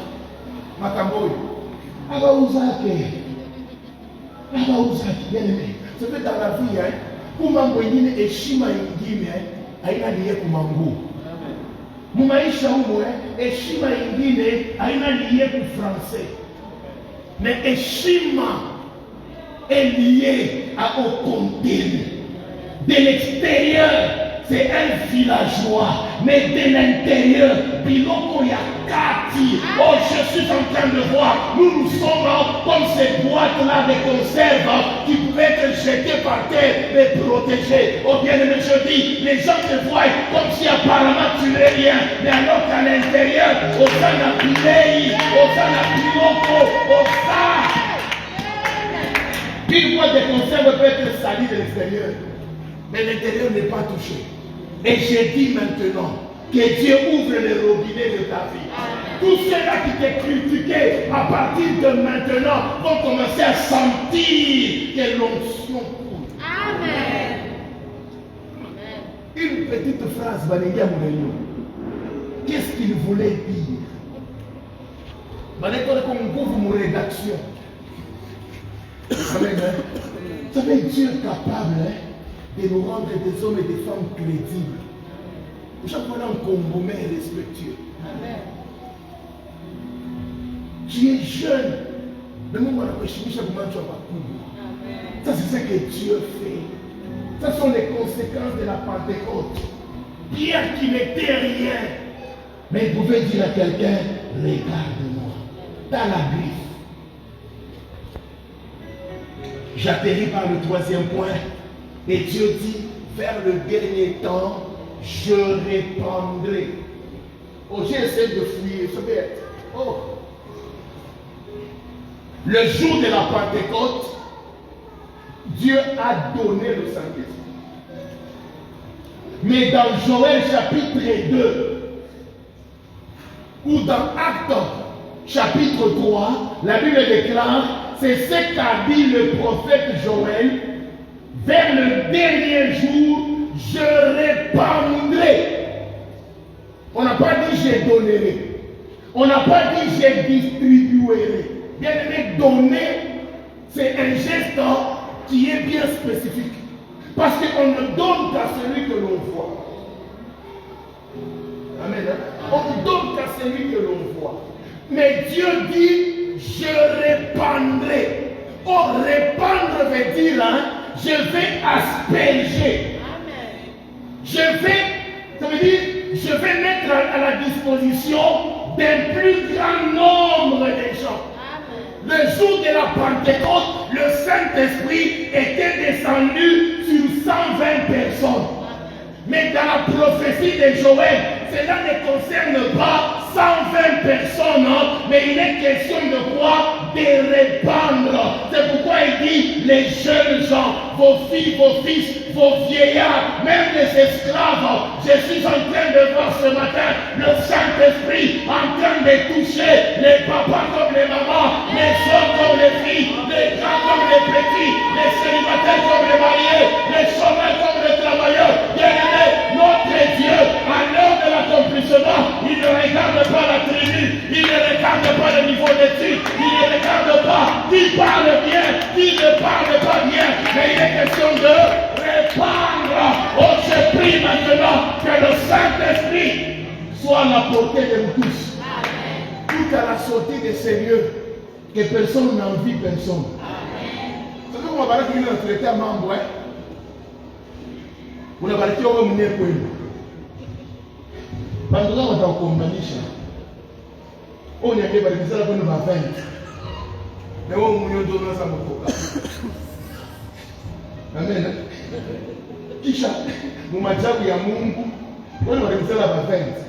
Makamboy. Bien aimé. C'est que dans la vie, hein, pour m'envoyer et shima ingine, aina liye kumangu. Mumaisha humo, et shima ingine, aina liye ku français. Mais Eshima est lié au contenu. De l'extérieur, c'est un villageois. Mais de l'intérieur, Biloko Yakati. Oh, je suis en train de voir. Nous sommes comme ces boîtes-là de conserve qui pouvaient être jetées par terre et protégées. Oh, bien aimé, je dis, les gens te voient comme si apparemment tu n'es rien. Mais alors qu'à l'intérieur, au Sana Pilei, au Sana Biloko, au Sana. Une boîte de conserve peut être salie de l'extérieur, mais l'intérieur n'est pas touché. Et je dis maintenant que Dieu ouvre les robinets de ta vie. Tous ceux-là qui t'ont critiqué, à partir de maintenant, vont commencer à sentir que l'onction coule. Amen. Une petite phrase, Balenga Mourenyo. Qu'est-ce qu'il voulait dire? Balenga comme une rédaction. Amen. Vous savez, Dieu est capable de nous rendre des hommes et des femmes crédibles. Chaque fois, on combat et respectueux. Amen. Tu es jeune. Mais moi, je suis chaque moment, tu vas pas courir. Ça, c'est ce que Dieu fait. Ce sont les conséquences de la Pentecôte. Pierre qui n'était rien. Mais il pouvait dire à quelqu'un, regarde-moi. Dans la griffe. J'atterris par le troisième point. Et Dieu dit, vers le dernier temps, je répandrai. Oh, j'ai essayé de fuir. Ça peut être. Oh. Le jour de la Pentecôte, Dieu a donné le Saint-Esprit. Mais dans Joël chapitre 2, ou dans Actes chapitre 3, la Bible déclare, c'est ce qu'a dit le prophète Joël, vers le dernier jour, je répandrai. On n'a pas dit je donnerai. On n'a pas dit je distribuerai. Bien aimé, donner, c'est un geste qui est bien spécifique. Parce qu'on ne donne qu'à celui que l'on voit. Amen. On ne donne qu'à celui que l'on voit. Mais Dieu dit, je répandrai. Or, répandre veut dire, je vais asperger. Amen. Ça veut dire, je vais mettre à la disposition d'un plus grand nombre de gens. Le jour de la Pentecôte, le Saint-Esprit était descendu sur 120 personnes. Mais dans la prophétie de Joël, cela ne concerne pas 120 personnes, mais il est question de quoi? De répandre. C'est pourquoi il dit, les jeunes gens, vos filles, vos fils, vos vieillards, même les esclaves, je suis en train de voir ce matin le Saint-Esprit en train de toucher les papas comme les mamans, les hommes comme les filles, les grands comme les petits, les célibataires comme les mariés, les chômeurs comme les travailleurs. Bien-aimés, notre Dieu, à l'heure de l'accomplissement, il ne regarde pas la tribu, il ne regarde pas le niveau d'études, il ne regarde pas qui parle bien, qui ne parle pas bien, mais il est question de répandre. Oh, je prie maintenant que le Saint-Esprit soit à la portée de nous tous. Tout à la sortie de ces lieux, que personne n'envie personne. C'est comme on va dire qu'il a traité à membre. Vous n'avez pas dit qu'on va mener pour nous. Maintenant, on va en combinaison. On y a des balisés là pour nous faire. Mais on va nous donner ça pour nous. Amen. Kisha, mumajabu ya Mungu, wale walisema la bafenti.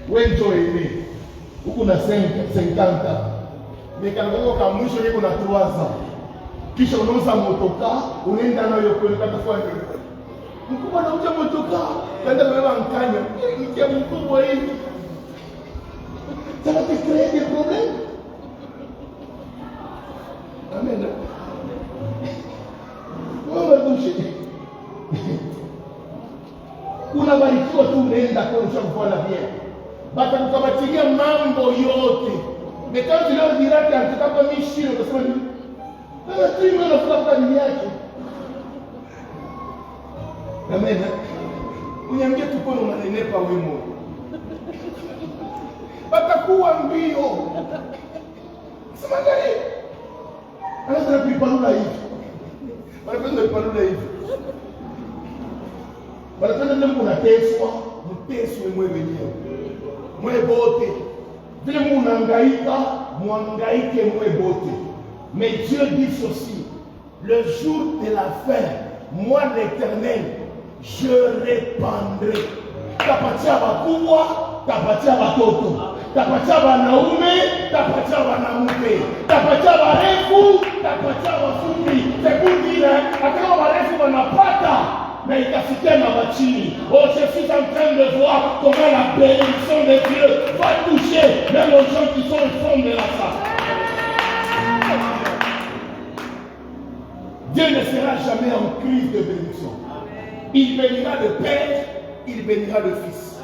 Wewe njoo ile. Huko na 50. Nikangoka kama mwisho yeko na 3 ans. Kisha unauza motoka, unaenda nayo kwenda kutafuta nini? Mkubwa anauza motoka, kaenda kubeba mkanya. Mkia mkubwa hivi. Ça va te créer des problèmes. Amen. On va toucher. Unabarikiwa tu unaenda kwa ushakuona bien. Batakukabatilia mambo yote. Mais quand tu leur diras que tu t'as pas mis chine, utasema nini? Tu me le feras pas ni yake. Amen. Uniambie tu kwa unanenepa wewe moyo. Batakuwa mbio. Sema gani? Anataka kuipalula hivi. Wanapenda kuipalula hivi. Wanapenda ndio unateswa, mteswe mwe wenyewe. Mwe bote. Vile munahangaika, muhangaike mwe bote. Mais Dieu dit ceci, le jour de la fin, moi l'Éternel, je répandrai. Tapatia bakubwa, tapatia batoto. Tapatia wanaume, tapatia wanawake. Tapatia warefu, tapatia wafupi. C'est pour dire, akao warefu wanapata, mais ikafikia na wachini. Oh, je suis en train de voir comment la bénédiction de Dieu va toucher même aux gens qui sont au fond de la face. Dieu ne sera jamais en crise de bénédiction. Il bénira le Père, il bénira le Fils.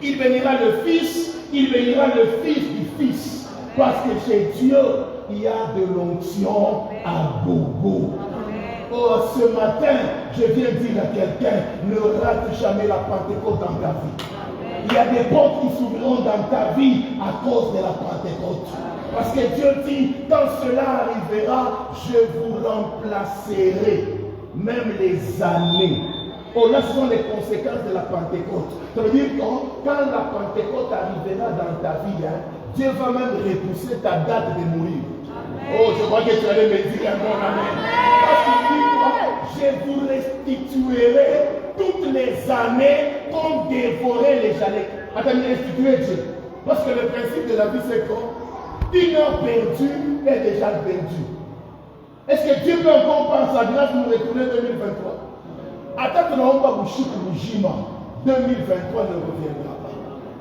Il bénira le Fils, il bénira le Fils du Fils. Parce que chez Dieu, il y a de l'onction à gogo. Oh, ce matin, je viens dire à quelqu'un, ne rate jamais la Pentecôte dans ta vie. Il y a des portes qui s'ouvriront dans ta vie à cause de la Pentecôte. Parce que Dieu dit, quand cela arrivera, je vous remplacerai, même les années. Oh, là, ce sont les conséquences de la Pentecôte. Ça veut dire que quand la Pentecôte arrivera dans ta vie, Dieu va même repousser ta date de mourir. Oh, je crois que tu allais me dire un bon amen. Parce qu'il dit quoi? Je vous restituerai toutes les années qu'ont dévoré les années. Attends, restituer Dieu. Parce que le principe de la vie, c'est quoi? Une heure perdue est déjà perdue. Est-ce que Dieu peut encore par sa grâce nous retourner 2023? Attends que nous n'avons pas bouché pour le jima. 2023 ne reviendra pas.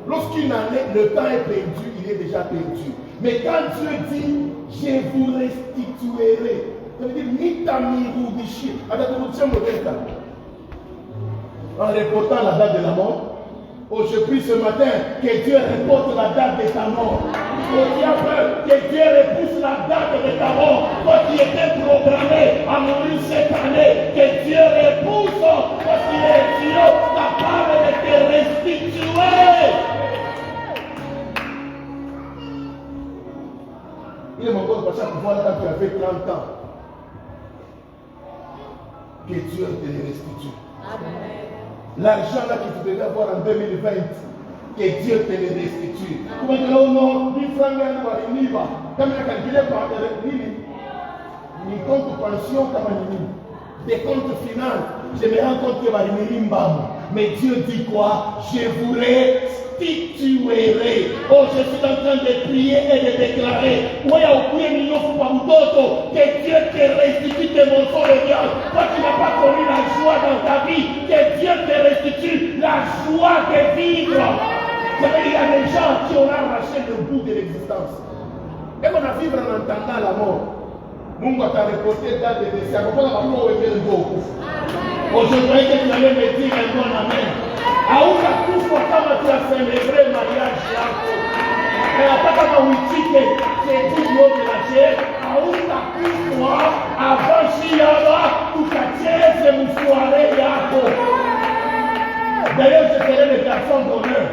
Lorsqu'une année, le temps est perdu, il est déjà perdu. Mais quand Dieu dit, je vous restituerai, ça veut dire, Nitamirubishi. En reportant la date de la mort, oh, je prie ce matin que Dieu reporte la date de ta mort. Oh, tu as peur que Dieu repousse la date de ta mort. Toi qui étais programmé à mourir cette année, que Dieu repousse parce qu'il est Dieu capable de te restituer. Il est encore passé à pouvoir quand tu avais 30 ans. Que Dieu te le restitue. L'argent là que tu devais avoir en 2020, que Dieu te le restitue. Comment dire, oh non, 1000 francs, il va. Comme il a calculé par ni compte pension, comme des comptes finaux, je me rends compte que mais Dieu dit quoi? Je vous restituerai. Oh, je suis en train de prier et de déclarer. Que Dieu te restitue tes morceaux de viande. Toi qui n'as pas connu la joie dans ta vie, que Dieu te restitue la joie de vivre. Vous savez, il y a des gens qui ont arraché le bout de l'existence. Et on a vivre en entendant la mort. Mungu atareporter date de décès. Oh, je croyais que tu allais me dire un bon amen. Hautakufa kama tu as célébré le mariage yako. Et hata kama uitike c'est Dieu de la chair, hautakufa avant shiaba tukacheze mfuare yako. D'ailleurs, je serai le garçon d'honneur.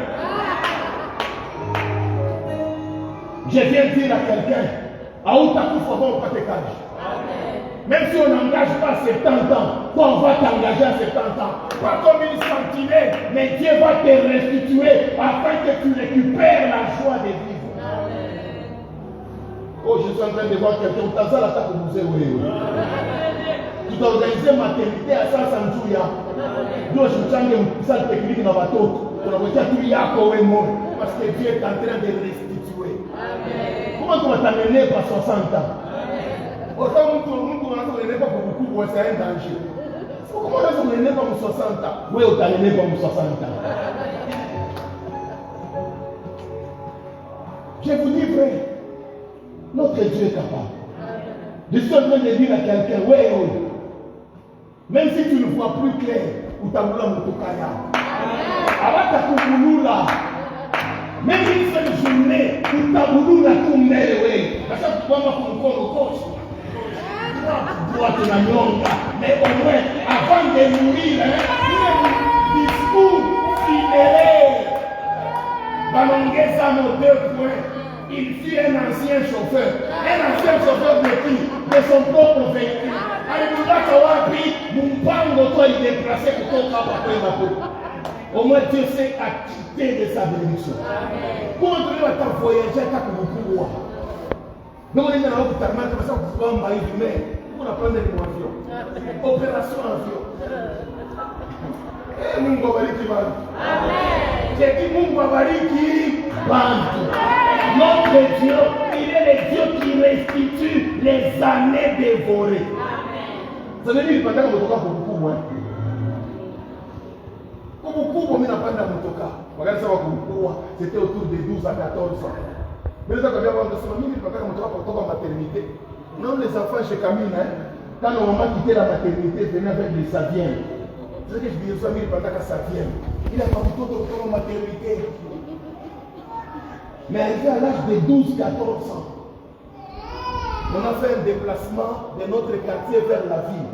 Je viens dire à quelqu'un, hautakufa bon patekage. Même si on n'engage pas 70 ans, toi on va t'engager à 70 ans. Pas comme une sentinelle, mais Dieu va te restituer afin que tu récupères la joie de vivre. Oh, je suis en train de voir quelqu'un, tu as la table de vous. Tu dois organiser maternité à 500 jours. Donc je me sens une salle technique dans ma tête. Parce que Dieu est en train de restituer. Comment tu vas t'amener par 60 ans? Autant nous n'avons pas pour beaucoup, c'est un danger. Comment est-ce qu'on n'est pas pour 60 ans? Oui, on n'est pas pour 60 ans. Je vous dis vrai, notre Dieu est capable. Je suis en train de dire à quelqu'un, ouais, même si tu ne vois plus clair, ou ta moula motokaya. Avant ta koumoula, même une seule journée, ou ta moula tombée, ouais. Parce que tu vois, moi, pour le coach. Toi, tu n'as nyonga. Mais au moins, avant de mourir, le discours funéraire. Balongeza nos 2 points. Il fut un ancien chauffeur. Un ancien chauffeur de qui? De son propre véhicule. Alléluia, Kawapi, Mumpango, toi, il est déplacé pour ton cap. Au moins, Dieu sait acquitter de sa bénédiction. Comment tu vas t'en voyager à Kakubukuwa? Donc, on est dans l'hôpital, mais on va envahir l'humain. On va prendre l'avion. Opération avion. Et Mungu abariki bantu. J'ai dit Mungu abariki bantu. Notre Dieu, il est le Dieu qui restitue les années dévorées. Ça veut dire que pendant que vous toquez Kubukuwa, Kubukuwa, mais n'a pas de motoka. Regardez ça, Kubukuwa, c'était autour de 12 à 14 ans. Mais les enfants, quand on maternité, non, les enfants chez Camille, quand nos mamans quittaient la maternité, venaient avec les saviens. C'est ce que je dis aux amis, pendant que ça vient. Il a pas beaucoup de maternité. Mais arrivé à l'âge de 12-14 ans, on a fait un déplacement de notre quartier vers la ville.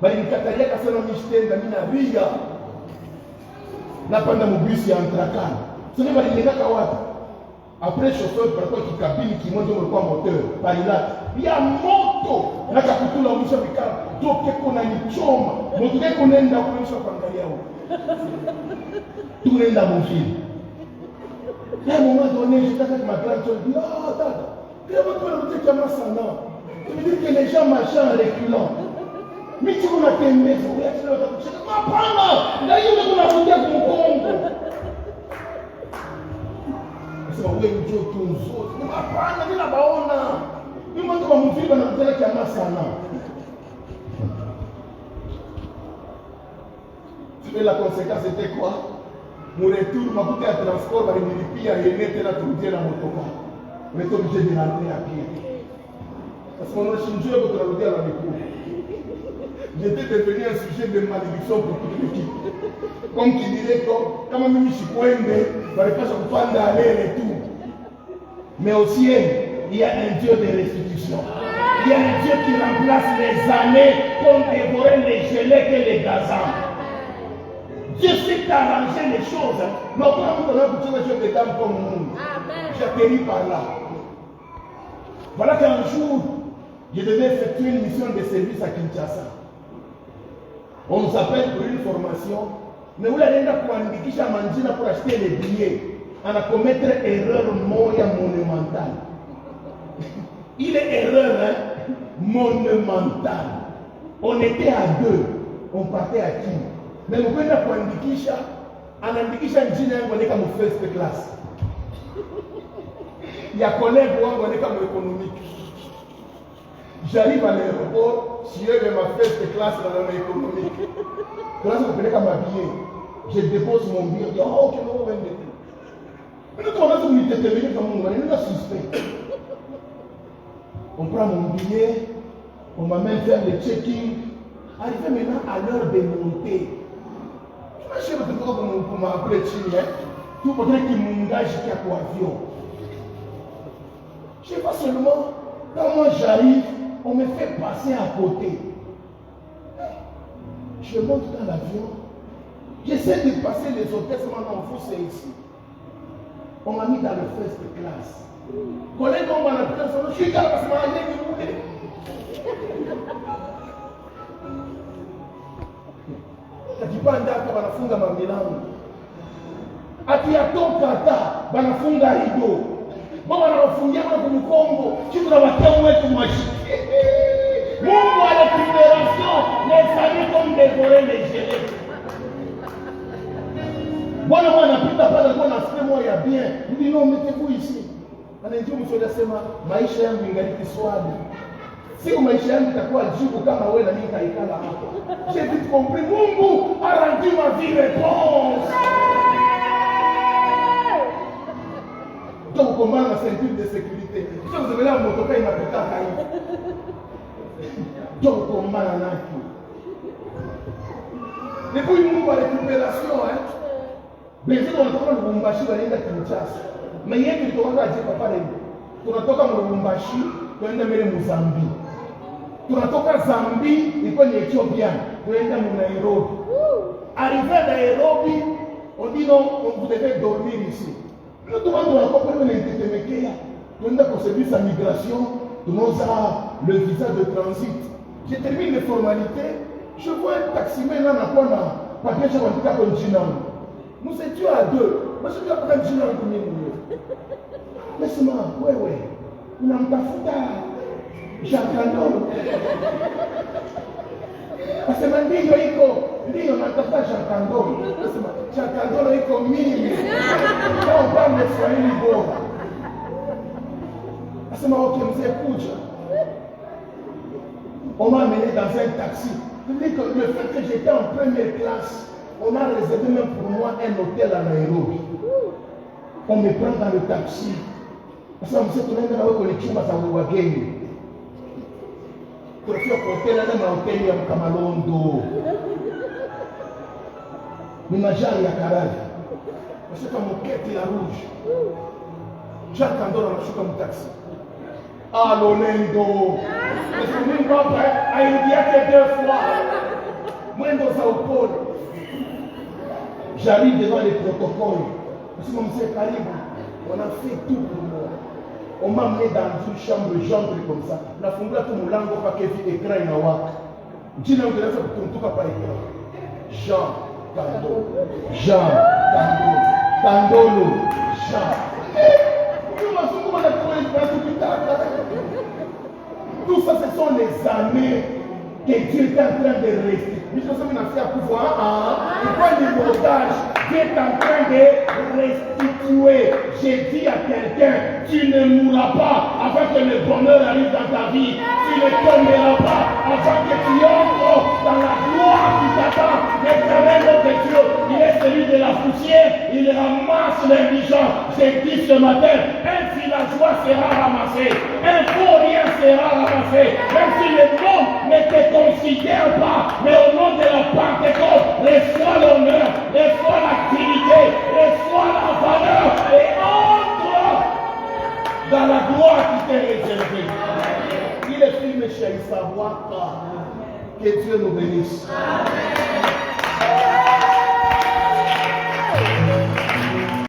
Il y a un Ria. Là, pendant mon bus, il y a un tracan. Ce n'est pas les gars après chauffeur, par contre, qui cabine, qui monte le moteur, par là, il y a moto. Là, quand on a mis sur le car, donc on a mis chôme. Mais tout est qu'on est dans le shop en carrière. Tout est dans mon film. Et à un moment donné, j'étais avec ma grande soeur, je dis, ah, attends, comment tu vas dire qu'il y a ça, non? Tu veux dire que les gens marchent en reculant. Mais tu vas t'aimer, tu vas t'aimer. Je dis, ma prendre, là, il y a une chose qui a mon Congo. Wewe ndio tunzo. Hapana bila baona. Mimi mtu wa mfika na mtele kama sana. Tu la conséquence c'était quoi? Mon retour m'a coûté un transport par une pia et mettre la tourner dans mon coca. On est obligé de rentrer à pied. Parce qu'on a changé votre route à la découverte. J'étais devenu un sujet de malédiction pour toute l'équipe. Comme qui dirait quand même je suis coincé, il ne va pas se prendre aller et tout. Mais au ciel, il y a un Dieu de restitution. Il y a un Dieu qui remplace les années qu'on dévorait les gelées et les gazans. Dieu sait arranger les choses. Mais quand vous avez besoin de Dieu dedans comme nous, j'atterris par là. Voilà qu'un jour, je devais effectuer une mission de service à Kinshasa. On nous appelle pour une formation. Mais vous l'avez pour indiquer Mandina pour acheter les billets. On a commettre erreur monumentale. Il est erreur monumentale. On était à 2. On partait à qui? Mais vous pouvez pour indiquer on indique Mandina on est comme first class. Il y a collègue on est comme économique. J'arrive à l'aéroport, je suis ma first class dans la économique. Classe vous prenez comme habillé. Je dépose mon billet, je dis, oh, ok, non, on va me dire. Mais nous, on a tout mis déterminé comme on va nous a suspect. On prend mon billet, on m'amène faire le check-in. Arrivé maintenant à l'heure de monter. Je ne sais pas pour m'appeler Chine, tout pour dire qu'il m'engage qui a pour avion. Je ne sais pas seulement, quand moi j'arrive, on me fait passer à côté. Je monte dans l'avion. J'essaie de passer les hôtesses, maintenant il faut c'est ici. On m'a mis dans le first class. Collègue, on m'a appelé, je suis dans la place, Akipanda wanafunga mamilango. Akiyatoka hata wanafunga rido. Bwana wanafungia kwa Kongo, kitu na watao wetu mwashi. Mungu a la libération, les amis comme dévorer les gelées. Bwana anapita pale kwa nasikia moyo bien. Ndio non mettez-vous ici. Anajua msoda sema maisha yangu ingaliki swali. Siku maisha yangu itakuwa jibu kama wewe na mimi kaikala hapa. J'ai vite compris, Mungu a rendu ma vie réponse. Donc comment la ceinture de sécurité. Si vous avez là mon copain il m'a pété à caille. Donc, combat la nature. Depuis une récupération, mais si on entend le Lubumbashi, on va aller à Kinshasa. Mais il y a qui doit dire papa, on entend le Lubumbashi, on va aller à Mozambique. On entend Zambie, il faut l'Éthiopien, on va aller à Nairobi. Arrivé à Nairobi, on dit non, vous devez dormir ici. Nous devons encore prendre l'intérêt. On a concevoir sa migration, nous avons le visa de transit. Je termine les formalités. Je vois un taximan là, n'a pas papier sur un cas comme Jinan. Nous étions à deux. Moi, je dois prendre Jinan comme il. Laisse-moi, ouais. Nous n'avons pas foutu. J'entends. Parce que je dis, on n'a pas j'entends. J'entends, il faut minimum. Là, on parle de soigner les bords. Parce que ok, nous écoutons. On m'a amené dans un taxi. Le fait que j'étais en première classe, on a réservé même pour moi un hôtel à Nairobi. On me prend dans le taxi. Parce que je me suis tourné dans le collectif à Wageni. Pour faire hôtel, on a un hôtel à Kamalondo. Nous n'avons jamais à Karadi. Parce que mon quête est rouge. J'attends dans le taxi. Ah, Lolendo. Je suis venu à Indiaque 2 fois. Moi, dans Sao Paulo. J'arrive devant les protocoles. Parce que monsieur Caribou, on a fait tout pour moi. On m'a amené dans une chambre comme ça. La fondue tout mon langue pas qu'il y ait écran et nawak. Je n'ai pas fait pour tout par écran. Jean Tandolo. Tout ça, ce sont les années que Dieu est en train de rester. Mais je sais qu'on a fait à pouvoir. Pourquoi l'immontage? Dieu est en train de restituer. J'ai dit à quelqu'un, tu ne mourras pas avant que le bonheur arrive dans ta vie. Tu ne tomberas pas avant que tu entres dans la gloire qui t'attend. L'éternel notre Dieu, il est celui de la poussière, il ramasse l'indigent. J'ai dit ce matin, un villageois sera ramassé, un faux rien sera ramassé. Même si le monde ne te considère pas, mais au nom de la Pentecôte, reçois l'honneur, reçois l'activité, reçois la valeur et entre dans la gloire qui t'est réservée. Il est film chez Isawaka. Que Dieu nous bénisse. Amen.